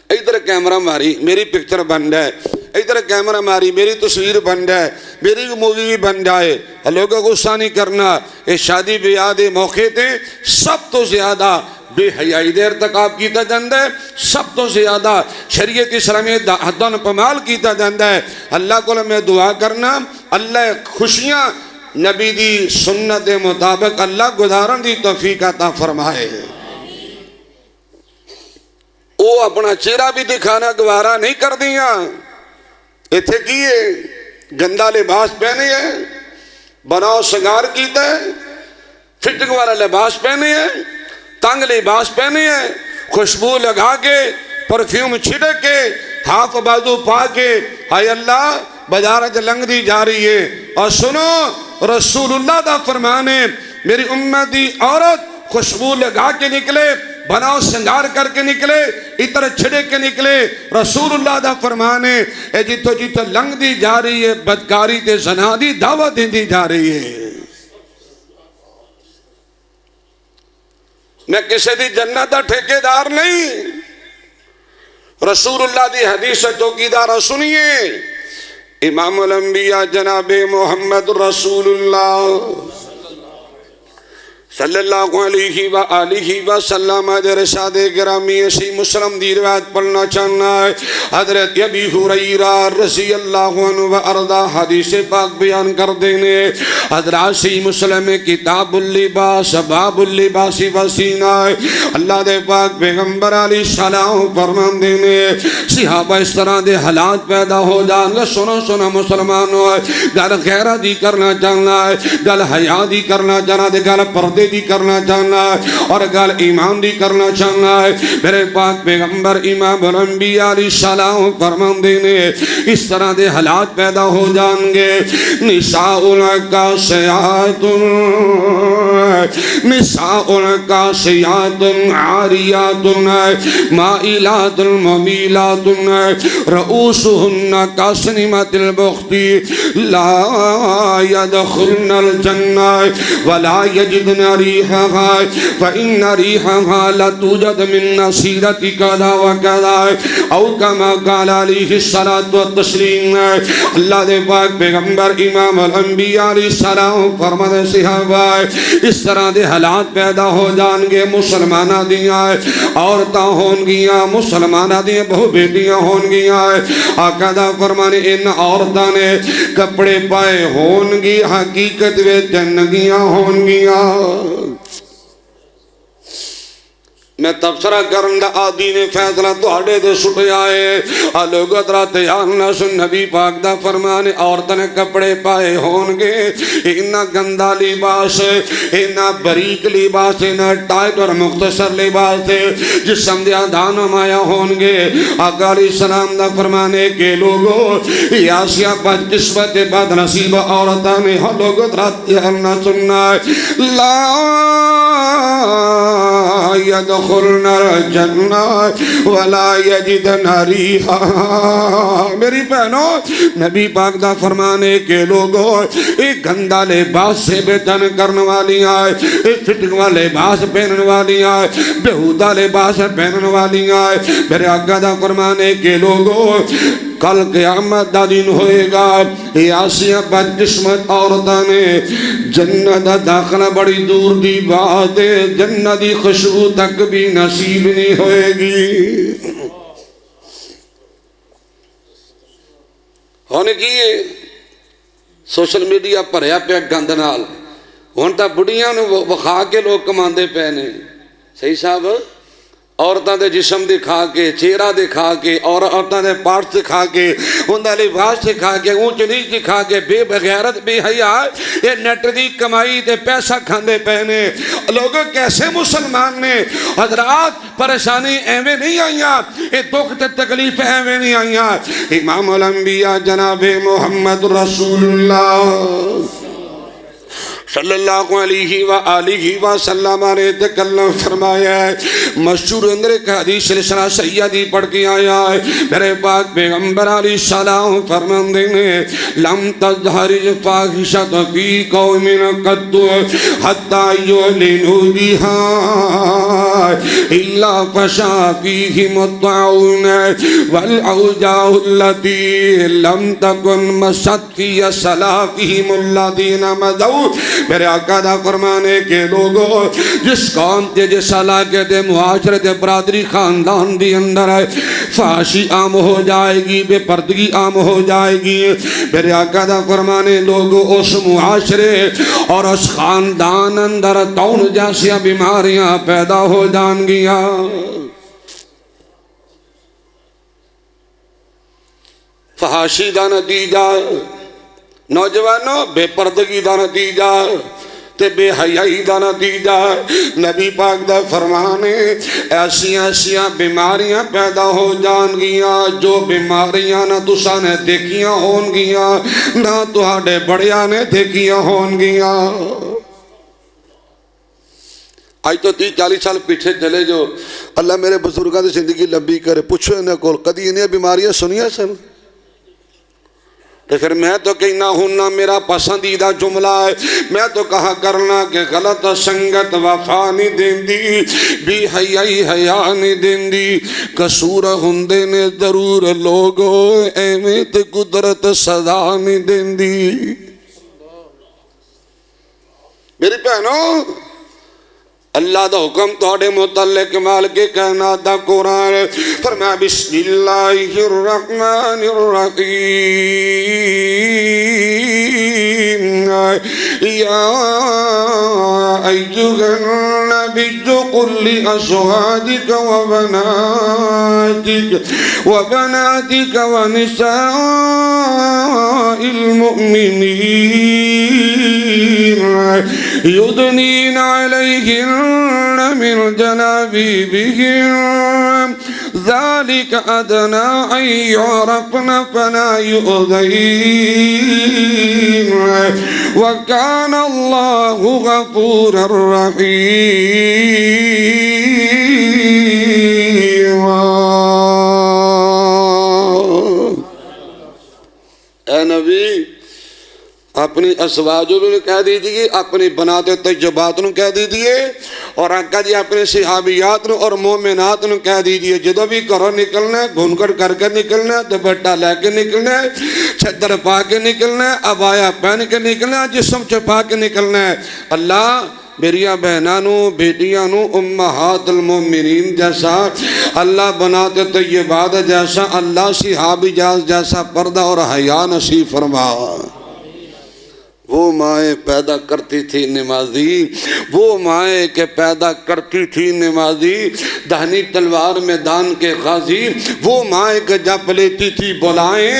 ادھر کیمرہ ماری میری پکچر بن جائے، ادھر کیمرہ ماری میری تصویر بن جائے، میری مووی بھی بن جائے، لوگوں کو غصہ نہیں کرنا۔ اس شادی بیاہ دے موقع تے سب تو زیادہ بے حیائی دے ارتکاب کیتا جاندہ ہے، سب تو زیادہ شریعت اسلامی حدن پمال کیتا جاندہ ہے۔ اللہ کو میں دعا کرنا اللہ خوشیاں نبی دی سنت مطابق اللہ گزارن دی توفیق عطا فرمائے۔ وہ اپنا چہرہ بھی دکھانا گوارا نہیں کر دیا، ایتھے کیے گندہ لباس پہنے ہیں، بناؤ سنگار کیتا ہے، فٹنگ والا لباس پہنے ہیں، تنگ لباس پہنے ہیں، خوشبو لگا کے، پرفیوم چھڑک کے، ہاتھ بازو پا کے، ہائے اللہ بازار لنگ دی جا رہی ہے۔ اور سنو رسول اللہ دا فرمانے، میری امتی عورت خوشبو لگا کے نکلے، بناؤ سنگار کر کے نکلے، اتر چھڑے کے نکلے، رسول اللہ دا فرمانے اے جیتو جیتو لنگ دی جا رہی ہے، بدکاری تے زنا دی دعوت دی جا رہی ہے۔ میں کسی دی جنت دا ٹھیکے دار نہیں، رسول اللہ دی حدیث چوکیدار سنیے، امام الانبیاء جناب محمد رسول اللہ صلی اللہ علیہ وآلہ وسلم ارشاد گرامی اسی مسلم دی روایت پڑھنا چاہنا ہے۔ حضرت ابی ہریرہ رضی اللہ عنہ وارضہ حدیث پاک بیان کر دینے، حضرت سی مسلم کتاب اللباس باب اللباس وسینہ، اللہ دے پاک پیغمبر علیہ السلام فرمان دینے، صحابہ اس طرح دے حالات پیدا ہو جانا۔ سنو مسلمانوں، گل غیرت دی کرنا چاہنا ہے، گل حیا دی کرنا چاہنا ہے، گل پردے دی کرنا چاہنا ہے، اور گل ایمان دی کرنا چاہنا ہے۔ میرے پاک پیغمبر امام الانبیاء علیہ السلام فرمان دینے، اس طرح دے حالات پیدا ہو جائیں گے۔ نساء کاسیات عاریات مائلات ممیلات رؤوسہن کاسنمۃ البخت لا يدخلن الجنہ ولا يجدن ريحها فإن ريحها لا توجد من نصيرة كذا وكذا او كما قال عليه الصلاة والتسلیم۔ اللہ دے پاک پیغمبر امام الانبیاء علیہ السلام فرماتے صحابہ اس طرح دے حالات پیدا ہو جان گے، مسلمانہ دیاں عورتاں ہون گیاں، مسلمانہ دیاں بہو بیٹیاں ہون گیاں۔ آقا دا فرمانے ان عورتاں نے کپڑے پائے ہون گی، حقیقت وے جنگیاں ہون گیاں۔ میں تبصرہ کرن دا آدھی نے فیصلہ تو ہڑے دے سٹے آئے لوگ اترا تیار نہ سن۔ نبی پاک دا فرمانے عورتوں نے کپڑے پائے ہون گے، اینا گندہ لباس ہے، اینا باریک لباس ہے، اینا ٹائٹ اور مختصر لباس ہے، جسم دیا دانوں مایا ہون گے۔ آقا علیہ السلام دا فرمانے کے لوگوں یاسیہ بد قسمت بد نصیب عورتوں نے لوگ اترا تیار نہ سننا لا يدخلن الجنہ ولا يجدن ریحا۔ میری بہنوں نبی پاک دا فرمانے کے لوگوں ایک گندہ لباس سے بے تن کرنے والی آئے، ایک فٹنگ والے لباس پہننے والی آئے، بہودہ لباس پہننے والی آئے۔ میرے آقا دا فرمانے کے لوگوں کل قیامت دا دن ہوئے گا، آسیہ بد قسمت عورتاں نے جنت داخلہ بڑی دور دی بات ہے، جنت دی خوشبو تک بھی نصیب نہیں ہوئے گی۔ ہونے کی سوشل میڈیا بھریا پیا گند نال، ہن تاں بڑھیاں نوں وکھا کے لوگ کماندے پے نے۔ صحیح صاحب، عورتاں دے جسم دکھا کے، چہرہ دکھا کے، اور عورتاں دے پارٹ دکھا کے، ان دا لباس دکھا کے، اونچ نیچ دکھا کے، بے بغیرت بے حیا یہ نیٹ دی کمائی تے پیسہ کھاندے پہنے لوگ کیسے مسلمان نے؟ حضرات پریشانی ایویں نہیں آئیاں، یہ دکھ تے تکلیف ایویں نہیں آئیاں۔ امام الانبیاء جناب محمد رسول اللہ صلی اللہ علیہ وآلہ وسلم نے تکلم فرمایا ہے۔ مشہور اندر ایک حدیث سلسلہ سیدی پڑھ کے آیا ہے، میرے پاک پیغمبر علیہ السلام فرمان دینے لم تظہر الفاحشۃ فی قوم قط حتی یعلنوا بہا الا فشا فیہم الطاعون والاوجاع التي لم تکن مست فی سلافہم الذین مضوا۔ میرے آقا دا فرمانے کے لوگوں جس قوم تے جس علاقے دے معاشرے دے برادری خاندان دی اندر ہے فحاشی عام ہو جائے گی، بے پردگی عام ہو جائے گی۔ میرے آقا دا فرمانے لوگوں اس معاشرے اور اس خاندان اندر طاعون جیسی بیماریاں پیدا ہو جان گیا۔ فحاشی دا نتیجہ نوجوانوں بے پردگی دا نتیجہ تے بے حیائی دا نتیجہ نبی پاک دا فرمان ہے ایسیاں بیماریاں پیدا ہو جان گیاں جو بیماریاں نہ تساں نے دیکھیاں ہون گیاں نہ تہاڈے بڑیاں نے دیکھیاں ہون گیاں۔ آج تو 30-40 سال پیچھے چلے جو اللہ میرے بزرگاں دی زندگی لمبی کرے، پوچھو انہیں کول کدی انہیں بیماریاں سنیاں سن؟ تو پھر میں تو کہنا ہوننا میرا پسندیدہ جملہ ہے، میں تو کہا کرنا کہ غلط سنگت وفا نہیں دیندی، بی حیائی حیا نہیں دیندی، قصور ہندے نے ضرور لوگو ایویں تے قدرت سزا نہیں دیندی۔ میری بہنوں اللہ دا حکم توڑے متعلق مال کے کہنا دا قرآن فرمایا بسم اللہ الرحمن الرحیم یا ایہا النبی قل لأزواجک وبناتک ونساء المؤمنین یدنین علیہن من جلابیبہن ذالک ادنی ان یعرفن فلا یؤذین وکان اللہ غفورا رحیما۔ اے نبی اپنی ازواجوں نے کہہ دیجئے، اپنی بناتے طیبات نے کہہ دیجئے، اور آقا جی اپنے صحابیات نے اور مومنات نے کہہ دیجئے جدو بھی کرو نکلنا ہے گھنگڑ کر کے نکلنا ہے، دوپٹہ لے کے نکلنا ہے، چادر پا کے نکلنا ہے، عبایا پہن کے نکلنا ہے، جسم چھپا کے نکلنا ہے۔ اللہ میریاں بہنانوں بیٹیاں امہات المومنین جیسا، اللہ بناتے طیبات جیسا، اللہ صحابیات جیسا پردہ اور حیا نصیب فرما۔ وہ مائیں پیدا کرتی تھی نمازی، وہ مائیں کہ پیدا کرتی تھی نمازی، دہنی تلوار میدان کے غازی، وہ مائیں کہ جب لیتی تھی بلائیں،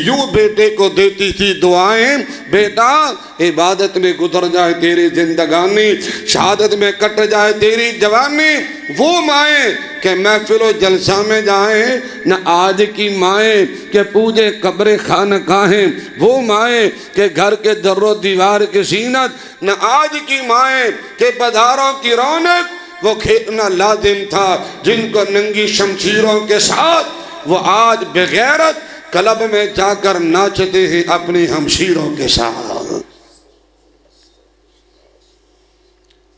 یوں بیٹے کو دیتی تھی دعائیں، بیٹا عبادت میں گزر جائے تیری زندگانی، شہادت میں کٹ جائے تیری جوانی۔ وہ مائیں کہ محفل و جلسہ میں جائیں، نہ آج کی مائیں کہ پوجے قبر خانقاہیں، وہ مائیں کہ گھر کے در و دیوار کی زینت، نہ آج کی مائیں کہ بازاروں کی رونق، وہ کھیلنا لازم تھا جن کو ننگی شمشیروں کے ساتھ، وہ آج بغیرت کلب میں جا کر ناچتے ہیں اپنی ہمشیروں کے ساتھ۔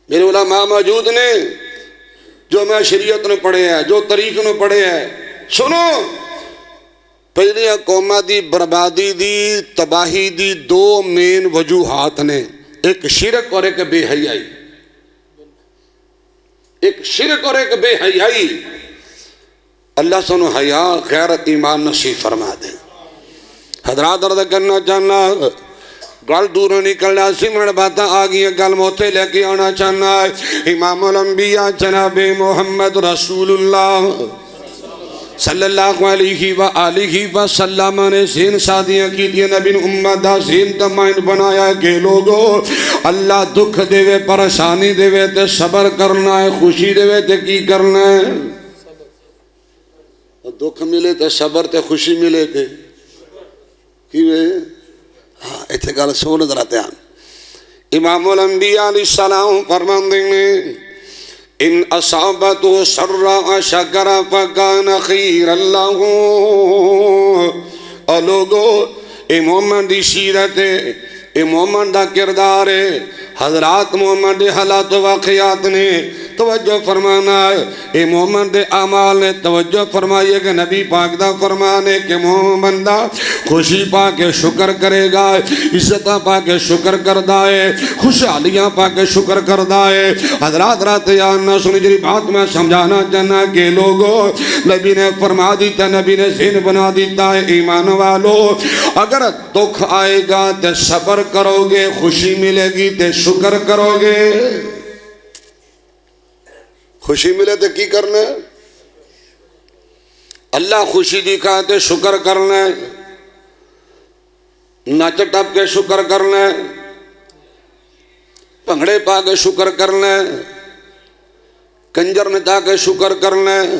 میرے علماء موجود نے جو میں شریعت نے پڑھے ہیں، جو طریق نے پڑھے ہیں، سنو پہلی قومہ دی بربادی دی تباہی دی دو مین وجوہات نے، ایک شرک اور ایک بے حیائی، ایک شرک اور ایک بے حیائی۔ اللہ سنو حیا غیرت ایمان نصیب فرما دے۔ حضرات عرض کرنا چاہنا گل دور نکلنا سی من باتاں آگیا گل موتے لے کے آنا چاہنا ہے۔ امام الانبیاء جناب محمد رسول اللہ صلی اللہ علیہ وآلہ وسلم نے زین شادیاں کی دیا، نبی امت دا زین تمائن بنایا ہے کہ لوگو اللہ دکھ دے وے پریشانی دے وے تے صبر کرنا ہے، خوشی دے وے تے کی کرنا ہے؟ دکھ ملے تے صبر تے خوشی ملے تے کی وے؟ ہاں ایتھے گل سن ذرا دھیان۔ امام الانبیاء علیہ السلام فرماندے نے ان اصابتو سرّا شکر فکان خیر اللہ۔ اور لوگو اے مومن دی سیرت ہے، اے مومن دا کردار ہے، حضرات مومن دے حالات و واقعات نے توجہ فرمانا ہے، اے مومن دے اعمال نے توجہ فرمائیے کہ نبی پاک دا فرمانے کہ مومن بندہ خوشی پا کے شکر کرے گا، عزتہ پا کے شکر کردہ ہے، خوشحالیاں پا کے شکر کردہ ہے۔ حضرات رات یاننا سنی جری بات میں سمجھانا چاہنا کہ لوگوں نبی نے فرما دیتا، نبی نے ذہن بنا دیتا ہے ایمان والو اگر دکھ آئے گا تے صبر کرو گے، خوشی ملے گی تے شکر کرو گے۔ خوشی ملے تو کی کرنا ہے؟ اللہ خوشی دکھا تے شکر کرنا ہے۔ نچ ٹپ کے شکر کرنا ہے، بھنگڑے پا کے شکر کرنا ہے، کنجر نچا کے شکر کرنا ہے،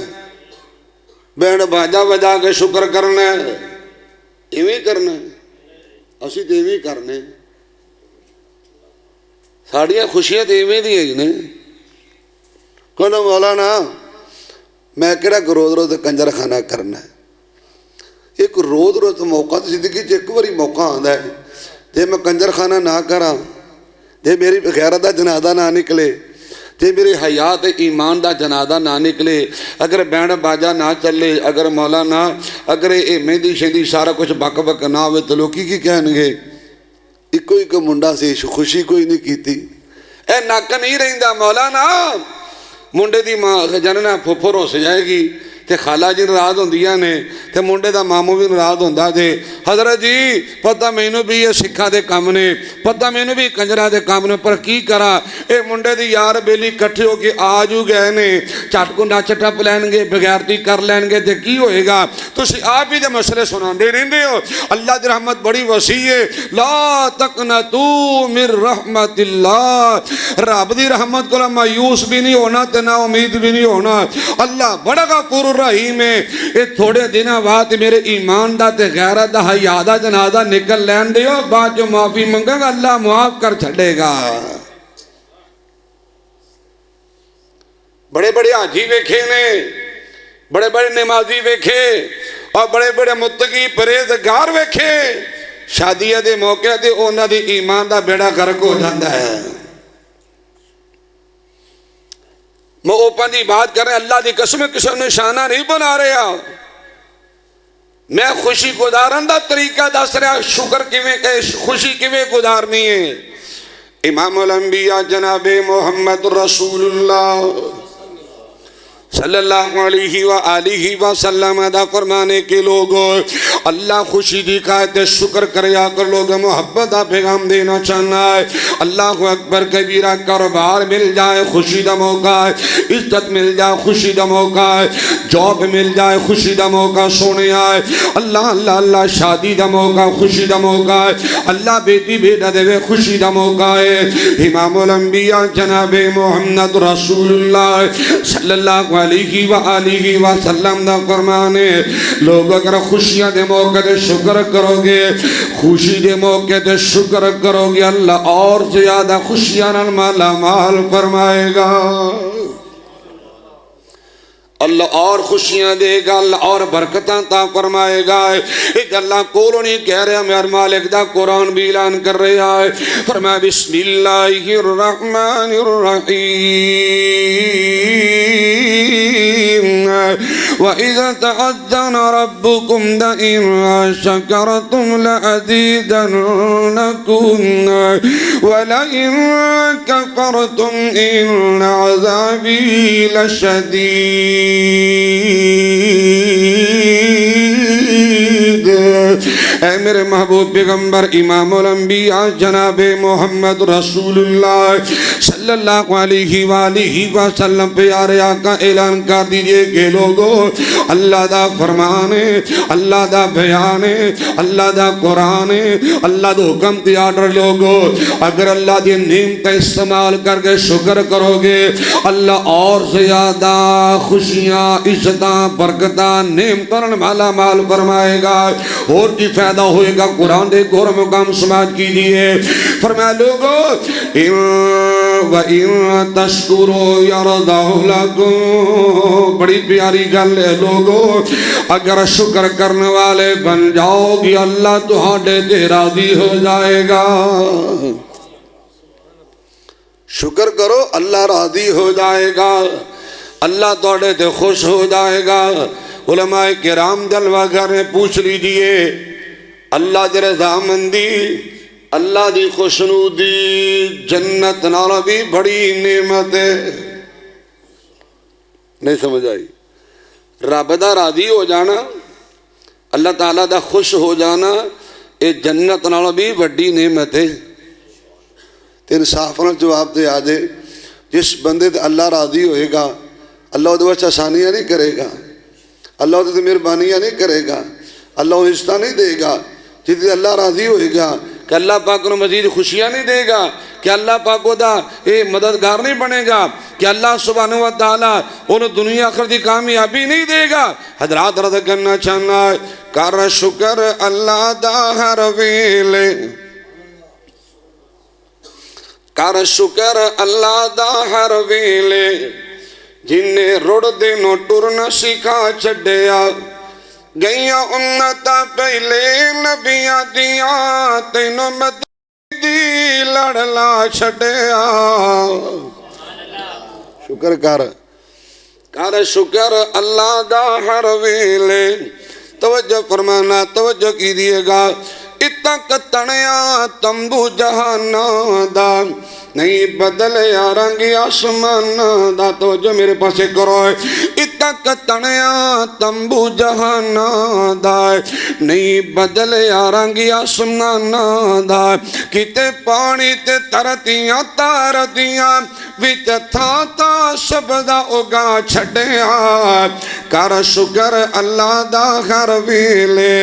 بینڈ باجا بجا کے شکر کرنا ہے، ایویں کرنا ہے۔ اسی تو ایویں کرنے، ساڑیاں خوشیاں تو ایویں دی ہی نے۔ کہنا مولانا میں کہڑا روز روز کنجر خانہ کرنا ہے؟ ایک روز روز موقع زندگی ایک باری موقع آتا ہے، جی میں کنجر خانہ نہ کرا، جی میری غیرت دا جنازہ نہ نکلے، جی میری حیات ایمان دا جنازہ نہ نکلے، اگر بینڈ باجا نہ چلے، اگر مولانا اگر یہ مہندی شہندی سارا کچھ بک بک نہ ہوئے تو لوگ کی کہن گے؟ ایک منڈا سی خوشی کوئی نہیں کیتی، اے نک نہیں رہندا مولانا۔ منڈے دی ماں جننا پھپھر ہو جائے گی تے خالہ جی ناراض ہوندیاں نے تے منڈے دا ماموں بھی ناراض ہوندا جے۔ حضرت جی پتہ مینوں بھی یہ سکھاں دے کام نے، پتہ مینوں بھی کنجراں دے کام نے، پر کی کراں اے منڈے دی یار بیلی کٹھے ہو کے آجو گئے نے، چٹ کو نچ ٹپ لین گے، بغیرتی کر لین گے تے کی ہوئے گا؟ تسی آپ ہی دے مسئلے سناندے رہندے ہو۔ اللہ دی رحمت بڑی وسیع ہے، لا تقنطوا من رحمت اللہ، رب دی رحمت کو مایوس بھی نہیں ہونا تے نا امید بھی نہیں ہونا۔ اللہ بڑا غفور رحیم ہے۔ یہ تھوڑے دنوں بعد میرے ایمان دا تے غیرت دا حیا دا جنازہ نکل لین دیو، بعد جو معافی منگے گا اللہ معاف کر چھڑے گا۔ بڑے بڑے حاجی ویکھے نے، بڑے بڑے نمازی ویکھے، اور بڑے بڑے متقی پرہیزگار ویکھے، شادیہ دے موقع تے انہاں دی ایمان دا بیڑا غرق ہو جاندا ہے۔ میں اوپن دی بات کر رہے ہیں، اللہ دی قسم کسی نشانہ نہیں بنا رہا، میں خوشی گزارن دا طریقہ دس رہا، شکر کیویں کہ خوشی کیویں گزارنی ہے۔ امام الانبیاء جناب محمد رسول اللہ صلی اللہ علیہ وآلہ وسلم دا فرمانے کے لوگوں اللہ خوشی دکھائے تے شکر کریا کر، لوگ محبت دا پیغام دینا چاہنا ہے۔ اللہ اکبر کبیرہ، کاروبار مل جائے خوشی دا موقع ہے، عزت مل جائے خوشی دا موقع ہے، جاب مل جائے خوشی دا موقع سونے آئے، اللہ اللہ اللہ شادی دا موقع خوشی دا موقع ہے، اللہ بیٹی بیٹا دے خوشی دا موقع ہے۔ امام الانبیاء جناب محمد رسول اللہ صلی اللہ علیہ وآلہ وسلم دا فرمانے، لوگ اگر خوشیاں دے موقع دے شکر کرو گے، خوشی دے موقع دے شکر کرو گے، اللہ اور زیادہ خوشیاں مالا مال فرمائے گا، اللہ اور خوشیاں دے گا، اللہ اور برکتاں تا فرمائے گا۔ ایک اللہ کولو نہیں کہہ رہا، میرے مالک دا قرآن بھی اعلان کر رہا ہے، فرمایا بسم اللہ الرحمن الرحیم، وَإِذَا تَعَذَّنَ رَبُّكُمْ لَئِن شَكَرْتُمْ لَأَزِيدَنَّكُمْ وَلَئِن كَفَرْتُمْ إِنَّ عَذَابِي لَشَدِيدٌ۔ اے میرے محبوب پیغمبر امام الانبیاء جناب محمد رسول اللہ صلی اللہ علیہ وآلہ وسلم پیارے آقا اعلان کر دیجئے کہ لوگوں اللہ دا فرمان ہے، اللہ دا بیان ہے، اللہ دا قرآن ہے، اللہ دا حکم دی آرڈر لوگوں اگر اللہ دی نعمت استعمال کر کے شکر کرو گے اللہ اور زیادہ خوشیاں عزتاں برکتاں نعمتاں مالا مال فرمائے گا۔ اور کی فائدہ ہوئے گا؟ قرآن دے گور مقام سماعت کیجئے، فرمایا لوگوں وَإِن تَشْكُرُوا يَرْضَهُ لَكُمْ، بڑی پیاری گل ہے لوگوں اگر شکر کرنے والے بن جاؤ گی اللہ تہاڈے تے راضی ہو جائے گا۔ شکر کرو اللہ راضی ہو جائے گا، اللہ تہاڈے تے خوش ہو جائے گا۔ علماء کرام جلوہ گھر نے پوچھ لیجئے اللہ دی رضامندی، اللہ دی خوشنودی جنت نالہ بھی بڑی نعمت ہے، نہیں سمجھ آئی؟ رب دا راضی ہو جانا، اللہ تعالیٰ دا خوش ہو جانا، یہ جنت نالہ بھی بڑی نعمت ہے۔ تو انصاف نال جواب دے آجے جس بندے تے اللہ راضی ہوئے گا اللہ وہ دے آسانیاں نہیں کرے گا، اللہ وہ مہربانیاں نہیں کرے گا، اللہ وہ عزتاں نہیں دے گا، جتنے اللہ راضی ہوئے گا کہ اللہ پاک انہوں مزید خوشیاں نہیں دے گا، کہ اللہ پاک کو دا مددگار نہیں بنے گا، کہ اللہ سبحانہ و تعالیٰ انہوں دنیا آخرت کی کامیابی نہیں دے گا۔ حضرات رضا کرنا چاہنا ہے، کر شکر اللہ دا ہر ویلے، کر شکر اللہ دا ہر ویلے، جنہیں رڑ دینوں ٹرنا سکھا چھڑیا، گئیاں امتاں پہلے نبیاں دیاں، تینوں مددی لڑلا چھڑیا۔ شکر کر شکر اللہ دا ہر ویلے۔ توجہ فرمانا، توجہ کی دیئے گا، اتنا کتنیا تمبو جہانا دا، نہیں بدلیا رنگی آسمان دا۔ توجہ میرے پاس کرو، اتنا کتنیا تمبو جہانا دا، نہیں بدلیا رنگی آسمان دا، کتے پانی تے ترتیاں تارتیاں، وچ تھا تا شبدہ اگا چھڑیا۔ کر شکر اللہ دا ہر ویلے،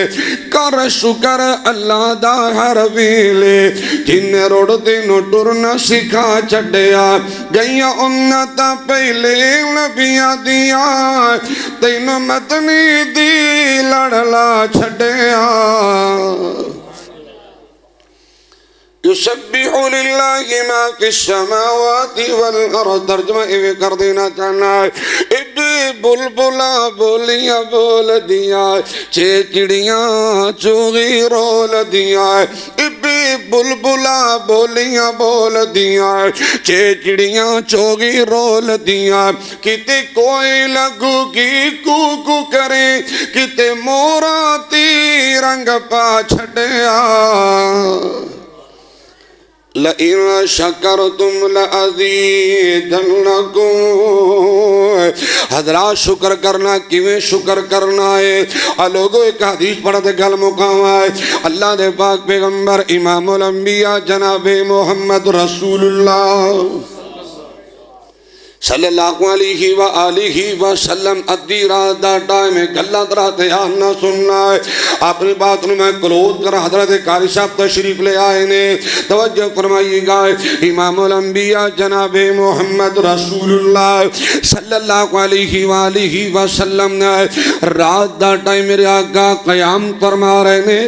کر شکر اللہ دا ہر ویلے، جن روڑ دینوں ٹرنا سکھا چھڑیا، گئیاں امتاں پہلے نبیاں دیاں، تینوں مدنی دی لڑلا چھڑیا۔ یسبح للہ ما فی السماوات والارض۔ ترجمہ ایوے کر دینا چاہنا ہے، بلبلا بولیاں بول دیا، چھ چڑیاں چوغی رول دیا، بلبلا بولیاں بول دیا، چھ چڑیاں چوغی رول دیا، کتے کوئی لگو کی کوکو کرے، کتے مورا تیرنگ پا چھڑیا۔ لَإِن شَكَرْتُمْ لَأَزِيدَنَّكُمْ۔ حضرات شکر کرنا کیویں شکر کرنا ہے؟ لوگوں ایک حدیث پڑھتے گل مقام ہے، اللہ دے پاک پیغمبر امام الانبیاء جناب محمد رسول اللہ صلی اللہ علیہ وآلہ وسلم ادھی رات دا ٹائم ہے، گلہ دراتے آنا سننا ہے۔ اپنی بات میں کلوز کر حضرت قاری صاحب تشریف لے آئے نے، توجہ فرمائیے گا، امام الانبیاء جناب محمد رسول اللہ صلی اللہ علیہ وآلہ وسلم نے رات دا ٹائم میرے آقا قیام فرما رہے نے،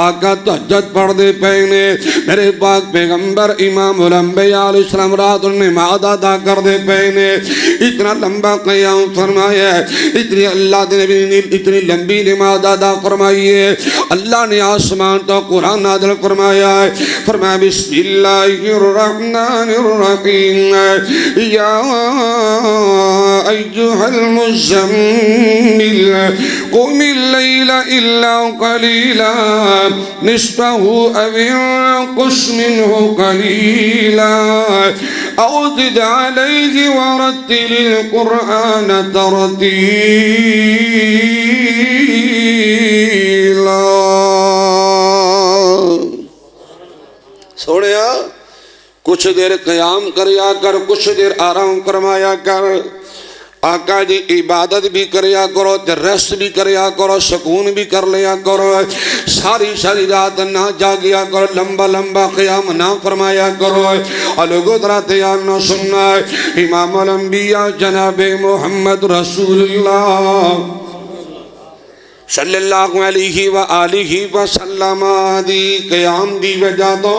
آقا تہجد پڑھ دے پہنے، میرے پاک پیغمبر امام الانبیاء علیہ السلام رات انہیں نماز ادا کر دے پہنے، اتنا لمبا قیام فرمایا ہے، اتنی اللہ نے اتنی لمبی نماز ادا فرمائی ہے، اللہ نے آسمان تو قرآن نازل فرمایا ہے، فرمایا بسم اللہ الرحمن الرحیم، یا ایہا المزمل قم اللیل الا قلیلا نصفہ او انقص منہ قلیلا او زد علیہ ورتل القرآن ترتیلا۔ سوڑیا کچھ دیر قیام کریا کر، کچھ دیر آرام فرمایا کر، آقا جی عبادت بھی کریا کرو، ریسٹ بھی کریا کرو، سکون بھی کر لیا کرو، ساری رات نہ جاگیا کرو، لمبا لمبا قیام نہ فرمایا کرو۔ لوگوں طرح تیار نہ سننا ہے، امام الانبیاء جناب محمد رسول اللہ صلی اللہ علیہ وآلہ وسلم دی قیام دی وجہ تو،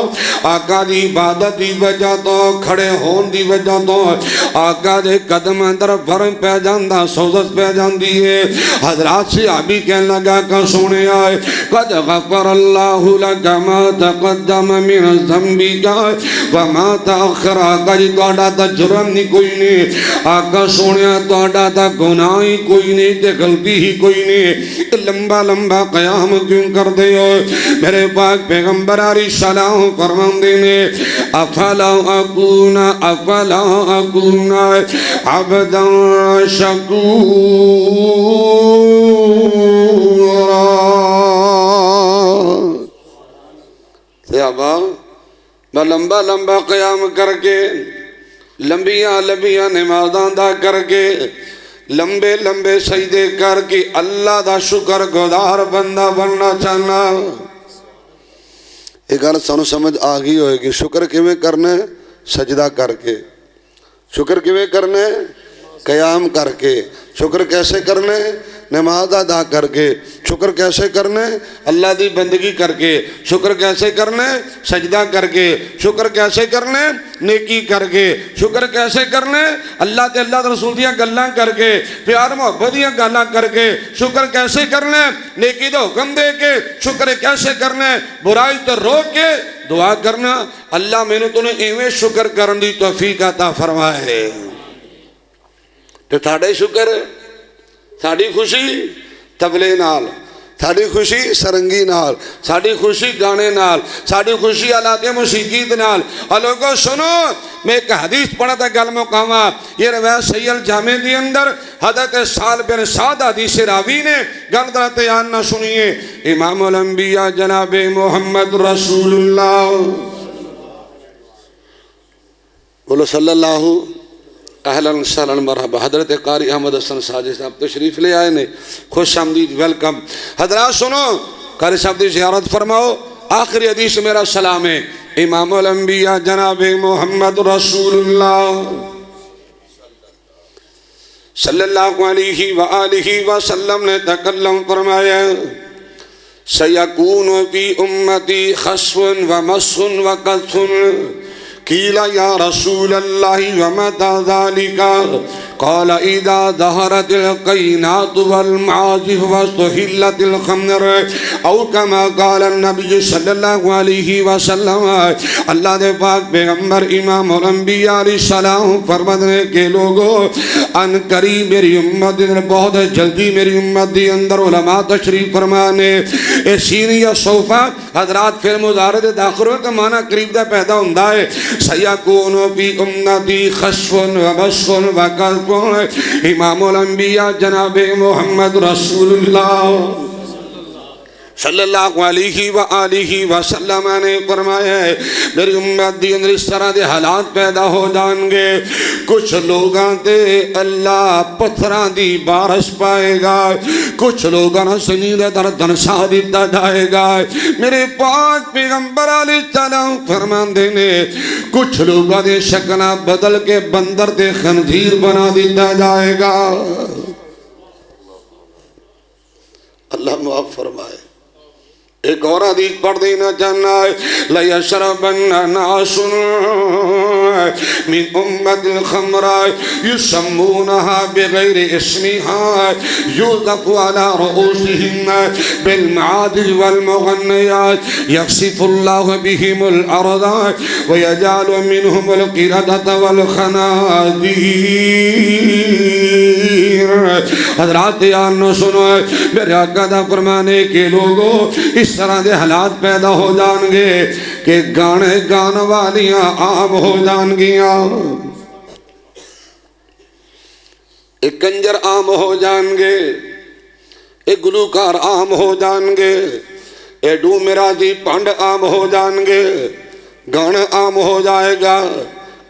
آقا دی عبادت دی وجہ تو، کھڑے ہون دی وجہ تو، آقا دے قدم اندر فرم پہ جاندہ، سوزت پہ جاندی ہے۔ حضرات سے آبی کہنے لگا کہ سونے آئے، قد غفر اللہ لک ما تقدم من ذنبک وما تأخر۔ آقا جی توڑا تا جرم نہیں کوئی نہیں، آقا سونے توڑا تا گناہ ہی کوئی نہیں، تے غلطی ہی کوئی نہیں، لمبا لمبا قیام کیوں کر دے ہو؟ میرے پاک پیغمبر علیہ السلام فرمان دینے، افلا اکون عبدا شکورا۔ صحابہ لمبا لمبا قیام کر کے، لمبیاں لمبیاں نمازاں دا کر کے، لمبے لمبے سجدے کر کے اللہ دا شکر گزار بندہ بننا چاہنا، یہ گل سانو سمجھ آ گئی ہوئے گی. شکر کیویں کرنا ہے؟ سجدہ کر کے. شکر کیویں کرنا ہے؟ قیام کر کے. شکر کیسے کرنا ہے؟ نماز ادا کر کے. شکر کیسے کرنا ہے؟ اللہ دی بندگی کر کے. شکر کیسے کرنا ہے؟ سجدہ کر کے. شکر کیسے کرنا ہے؟ نیکی کر کے. شکر کیسے کرنا ہے؟ اللہ تے اللہ دے رسول دیاں گلاں کر کے, پیار محبت دیاں گلاں کر کے. شکر کیسے کرنا ہے؟ نیکی دا حکم دے کے. شکر کیسے کرنا ہے؟ برائی تے روک کے دعا کرنا. اللہ مینوں تو نے ایویں شکر کرن دی توفیق عطا فرمائے. تے تھاڑے شکر, ساڑی خوشی تبلے نال, ساڑی خوشی سرنگی نال, ساڑی خوشی گانے نال, ساڑی خوشی آلات موسیقی نال. اور لوگوں سنو, میں ایک حدیث پڑھا تھا گل مقامہ, یہ روایت صحیح الجامع دی اندر حضرت سال بن سعد حدیث راوی نے گل درت یان نہ سنیے. امام الانبیاء جناب محمد رسول اللہ, بولو صلی اللہ. اہلاً سہلاً مرحبا. حضرت قاری احمد حسن ساجد صاحب تشریف لے آئے نے, خوش آمدید, ویلکم. حضرات سنو, قاری صاحب دی زیارت فرماؤ. آخری حدیث میرا سلام ہے. امام الانبیاء جناب محمد رسول اللہ صلی اللہ علیہ وآلہ وسلم نے تکلم فرمایا, سیکون فی امتی خسف و مسخ و قذف. قیل یا رسول اللہ ومتى ذلك؟ قال اذا ظهرت القینات والمعازف واستحلت الخمر, او کما قال النبی صلی اللہ علیہ وسلم. اللہ دے پاک پیغمبر امام الانبیاء علیہ السلام فرمانے کے لوگوں, ان قریب میری امت بہت جلدی میری امت دی اندر علماء تشریف فرمانے. اے سین یا صوفہ حضرات فعل مضارع داخل ہوئے تو معنی قریب دا پیدا ہوندہ ہے. سیکون فی امتی خسف و مسخ و قذف. امام الانبیاء جناب محمد رسول اللہ صلی اللہ علیہ وآلہ وسلم نے فرمایا ہے, میری امت دی اندر اس طرح دے حالات پیدا ہو جان گے. کچھ لوگاں تے اللہ پتھراں دی بارش پائے گا, کچھ لوگاں زمین دے در دنسا دیتا جائے گا. میرے پاک پیغمبر علیہ السلام فرماندے نے, کچھ لوگاں دے شکلہ بدل کے بندر دے خنزیر بنا دیتا جائے گا. اللہ معاف فرمائے. ایک اور حدیث پڑھ دینا چاہنا ہے, لَيَشْرَبَنَّ نَاسٌ مِنْ أُمَّةِ الْخَمْرَ يُسَمُّونَهَا بِغَيْرِ اسْمِهَا يُوْضَفُ عَلَى رُؤُوسِهِمْ بِالْمَعَادِجِ وَالْمُغَنِّيَاتِ يَخْسِفُ اللَّهُ بِهِمُ الْأَرْضَ وَيَجْعَلُ مِنْهُمُ الْقِرَدَةَ وَالْخَنَازِيرَ. حضرات یار نو سنو, میرے آقا دا فرمانے کے لوگوں اس طرح دے حالات پیدا ہو جان گے کہ گانے گان والیاں عام ہو جان گیاں, ایک کنجر عام ہو جان گے, ایک گلوکار عام ہو جان گے, ایک ڈو میرا جی پانڈ عام ہو جان گے. گانا عام ہو جائے گا.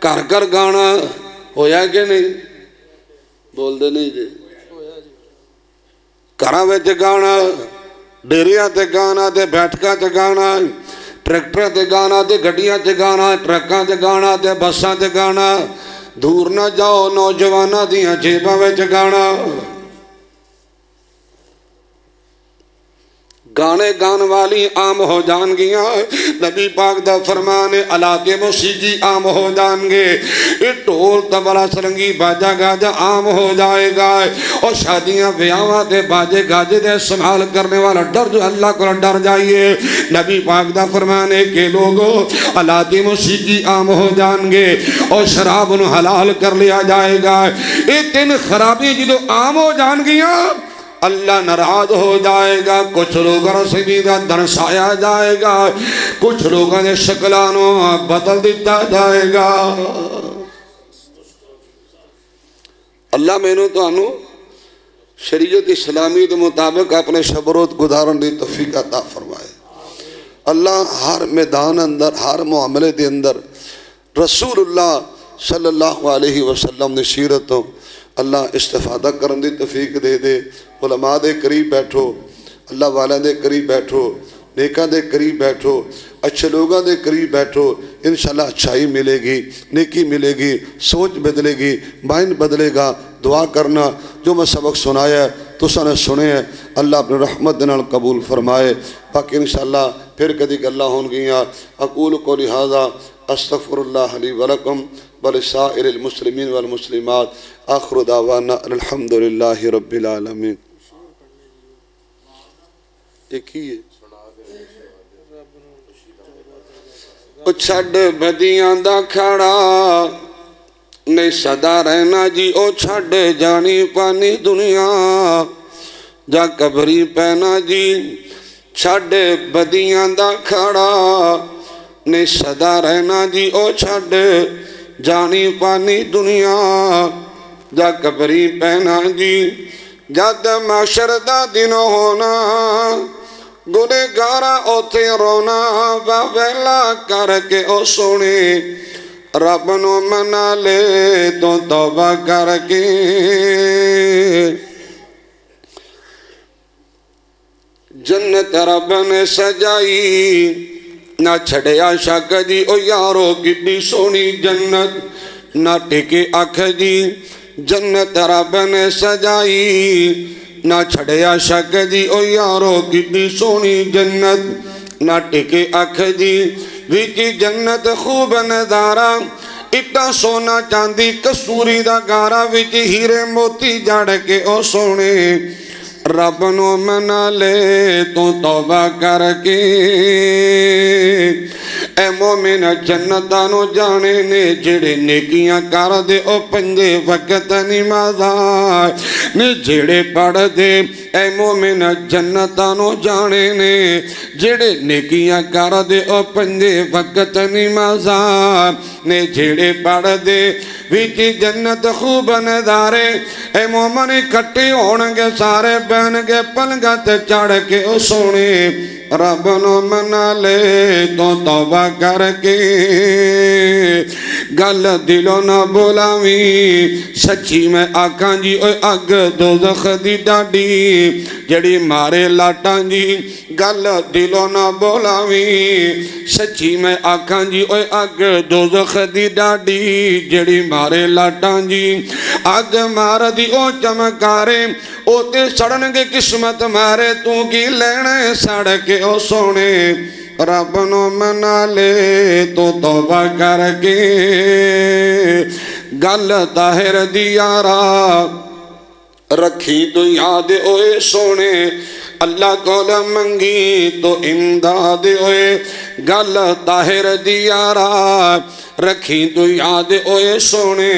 کر کر گانا ہویا کہ نہیں؟ بول دے نہیں جی. کراں وچ گانا, ڈیریاں تے گانا, تے بیٹھکاں تے گانا, ٹریکٹر تے گانا, تے گڈیاں تے گانا, ٹرکاں تے گانا, تے بساں تے گانا. دور نہ جاؤ نوجواناں دیاں جیباں وچ گانا. گانے گان والی عام ہو جان گیاں. نبی پاک دا فرمانے آلات موسیقی عام ہو جان گے. ڈھول تبلا سرنگی باجا گاجا عام ہو جائے گا. اور شادیاں بیاواں تے باجے گاجے دے استعمال کرنے والا ڈر جو اللہ کو ڈر جائیے. نبی پاک دا فرمانے کے لوگوں آلات موسیقی عام ہو جان گے اور شراب انہوں حلال کر لیا جائے گا. یہ تین خرابی جدو عام ہو جان گیاں اللہ ناراض ہو جائے گا. کچھ لوگوں سے بھی دنسایا جائے گا, کچھ لوگوں نے شکلانوں بدل دیتا جائے گا. اللہ میں نے تو انہوں شریعت اسلامی کے مطابق اپنے شبروت گزارن دی توفیق عطا فرمائے. اللہ ہر میدان اندر, ہر معاملے دے اندر رسول اللہ صلی اللہ علیہ وسلم نے سیرتوں اللہ استفادہ کرن دی توفیق دے دے. علماء دے قریب بیٹھو, اللہ والے دے قریب بیٹھو, نیکاں دے قریب بیٹھو، اچھے لوگاں دے قریب بیٹھو، انشاءاللہ اچھائی ملے گی، نیکی ملے گی، سوچ بدلے گی، مائنڈ بدلے گا۔ دعا کرنا جو میں سبق سنایا ہے تساں نے سنے ہیں، اللہ اپنی رحمت دے نال قبول فرمائے۔ باقی انشاءاللہ پھر کدی گلاں ہون گیاں۔ اقول قولی ھذا استغفر اللہ لی ولکم ولسائر المسلمین والمسلمات، آخر دعوانا الحمد للہ رب العالمین۔ ایک ہی ہے او چھڈ بدیاں دا کھڑا نہیں صدا رہنا جی، او چھڈ جانی پانی دنیا جا قبری پینا جی، چھڈ بدیاں دا کھڑا نہیں صدا رہنا جی، او چھڈ جانی پانی دنیا جا قبری پینا جی، جد محشر دا دن ہونا گنہگارا اوتھے رونا، ویلا کر کے او سونے رب نو منا لے تو توبہ کر کے۔ جنت رب نے سجائی نہ چھڑیا شک جی، او یارو کتنی سونی جنت نہ ٹکے اکھ جی، جنت رب نے سجائی نہ چھڑیا شک جی، او یارو کتنی سونی جنت نہ ٹکے اکھ جی، ویچی جنت خوب نظارہ اتنا سونا چاندی کسوری دا گارا، ویچی ہیرے موتی جڑ کے او سونے رب نو منا لے تو توبہ کر کے۔ اے مومن جنتانو جانے نے جڑے نیکیاں کر دے، او پنجے وقت نمازاں نے جڑے پڑھ دے۔ اے مومن جنتانو جانے نے جڑے نیکیاں کر دے، او پنجے وقت نمازاں نے جڑے پڑھ دے، ویچی جنت خوب نظارے۔ اے مومن اکٹھے ہونگے سارے بہن گے پلنگت چڑھ کے او سونے رب نو منا لے تو توبہ کر کے۔ گل دلوں نہ بولاویں سچی میں آکھاں جی، اوے اگ دوزخ دی ڈاڈی جڑی مارے لاٹاں جی، گل دلوں نہ بولاویں سچی میں آکھاں جی، اوے اگ دوزخ دی ڈاڈی جڑی مارے لاٹاں جی، اگ مار دی او چمکارے او تے سڑنگے قسمت مارے، تو کی لینے سڑ کے او سونے رب نو منا لے تو توبہ کر کے۔ گل طاہر دی یارا رکھی تو یاد ہوئے سونے، اللہ کول منگی تو امداد ہوئے۔ گل طاہر دی یارا رکھی تو یاد ہوئے سونے،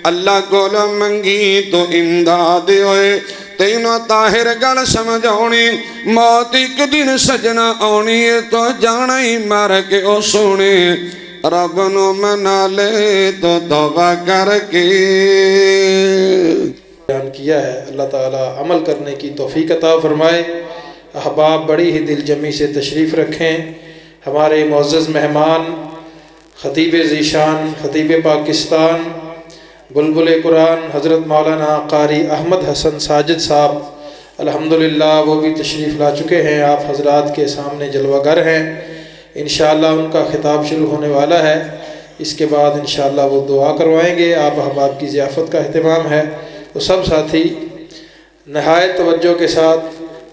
اللہ کول منگی تو امداد ہوئے۔ تینوں طاہر گل سمجھونی موت ایک دن سجنا آنی، تو جانا ہی مر کے او سونے رب نو منا لے تو توبہ کر کے۔ بیان کیا ہے، اللہ تعالیٰ عمل کرنے کی توفیق عطا فرمائے۔ احباب بڑی ہی دل جمی سے تشریف رکھیں۔ ہمارے معزز مہمان خطیب ذیشان، خطیب پاکستان، بلبل قرآن حضرت مولانا قاری احمد حسن ساجد صاحب الحمدللہ وہ بھی تشریف لا چکے ہیں، آپ حضرات کے سامنے جلوہ گر ہیں۔ انشاءاللہ ان کا خطاب شروع ہونے والا ہے، اس کے بعد انشاءاللہ وہ دعا کروائیں گے۔ آپ احباب کی ضیافت کا اہتمام ہے، تو سب ساتھی نہایت توجہ کے ساتھ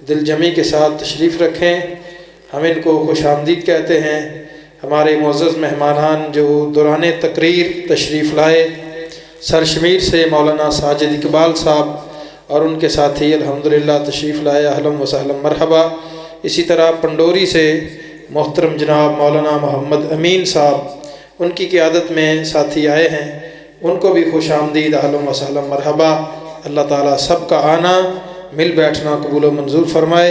دل جمی کے ساتھ تشریف رکھیں۔ ہم ان کو خوش آمدید کہتے ہیں۔ ہمارے معزز مہمانان جو دوران تقریر تشریف لائے، سرشمیر سے مولانا ساجد اقبال صاحب اور ان کے ساتھی الحمدللہ تشریف لائے، اہلا و سہلا مرحبا۔ اسی طرح پنڈوری سے محترم جناب مولانا محمد امین صاحب، ان کی قیادت میں ساتھی آئے ہیں، ان کو بھی خوش آمدید، اہلا و سہلا مرحبا۔ اللہ تعالیٰ سب کا آنا مل بیٹھنا قبول و منظور فرمائے۔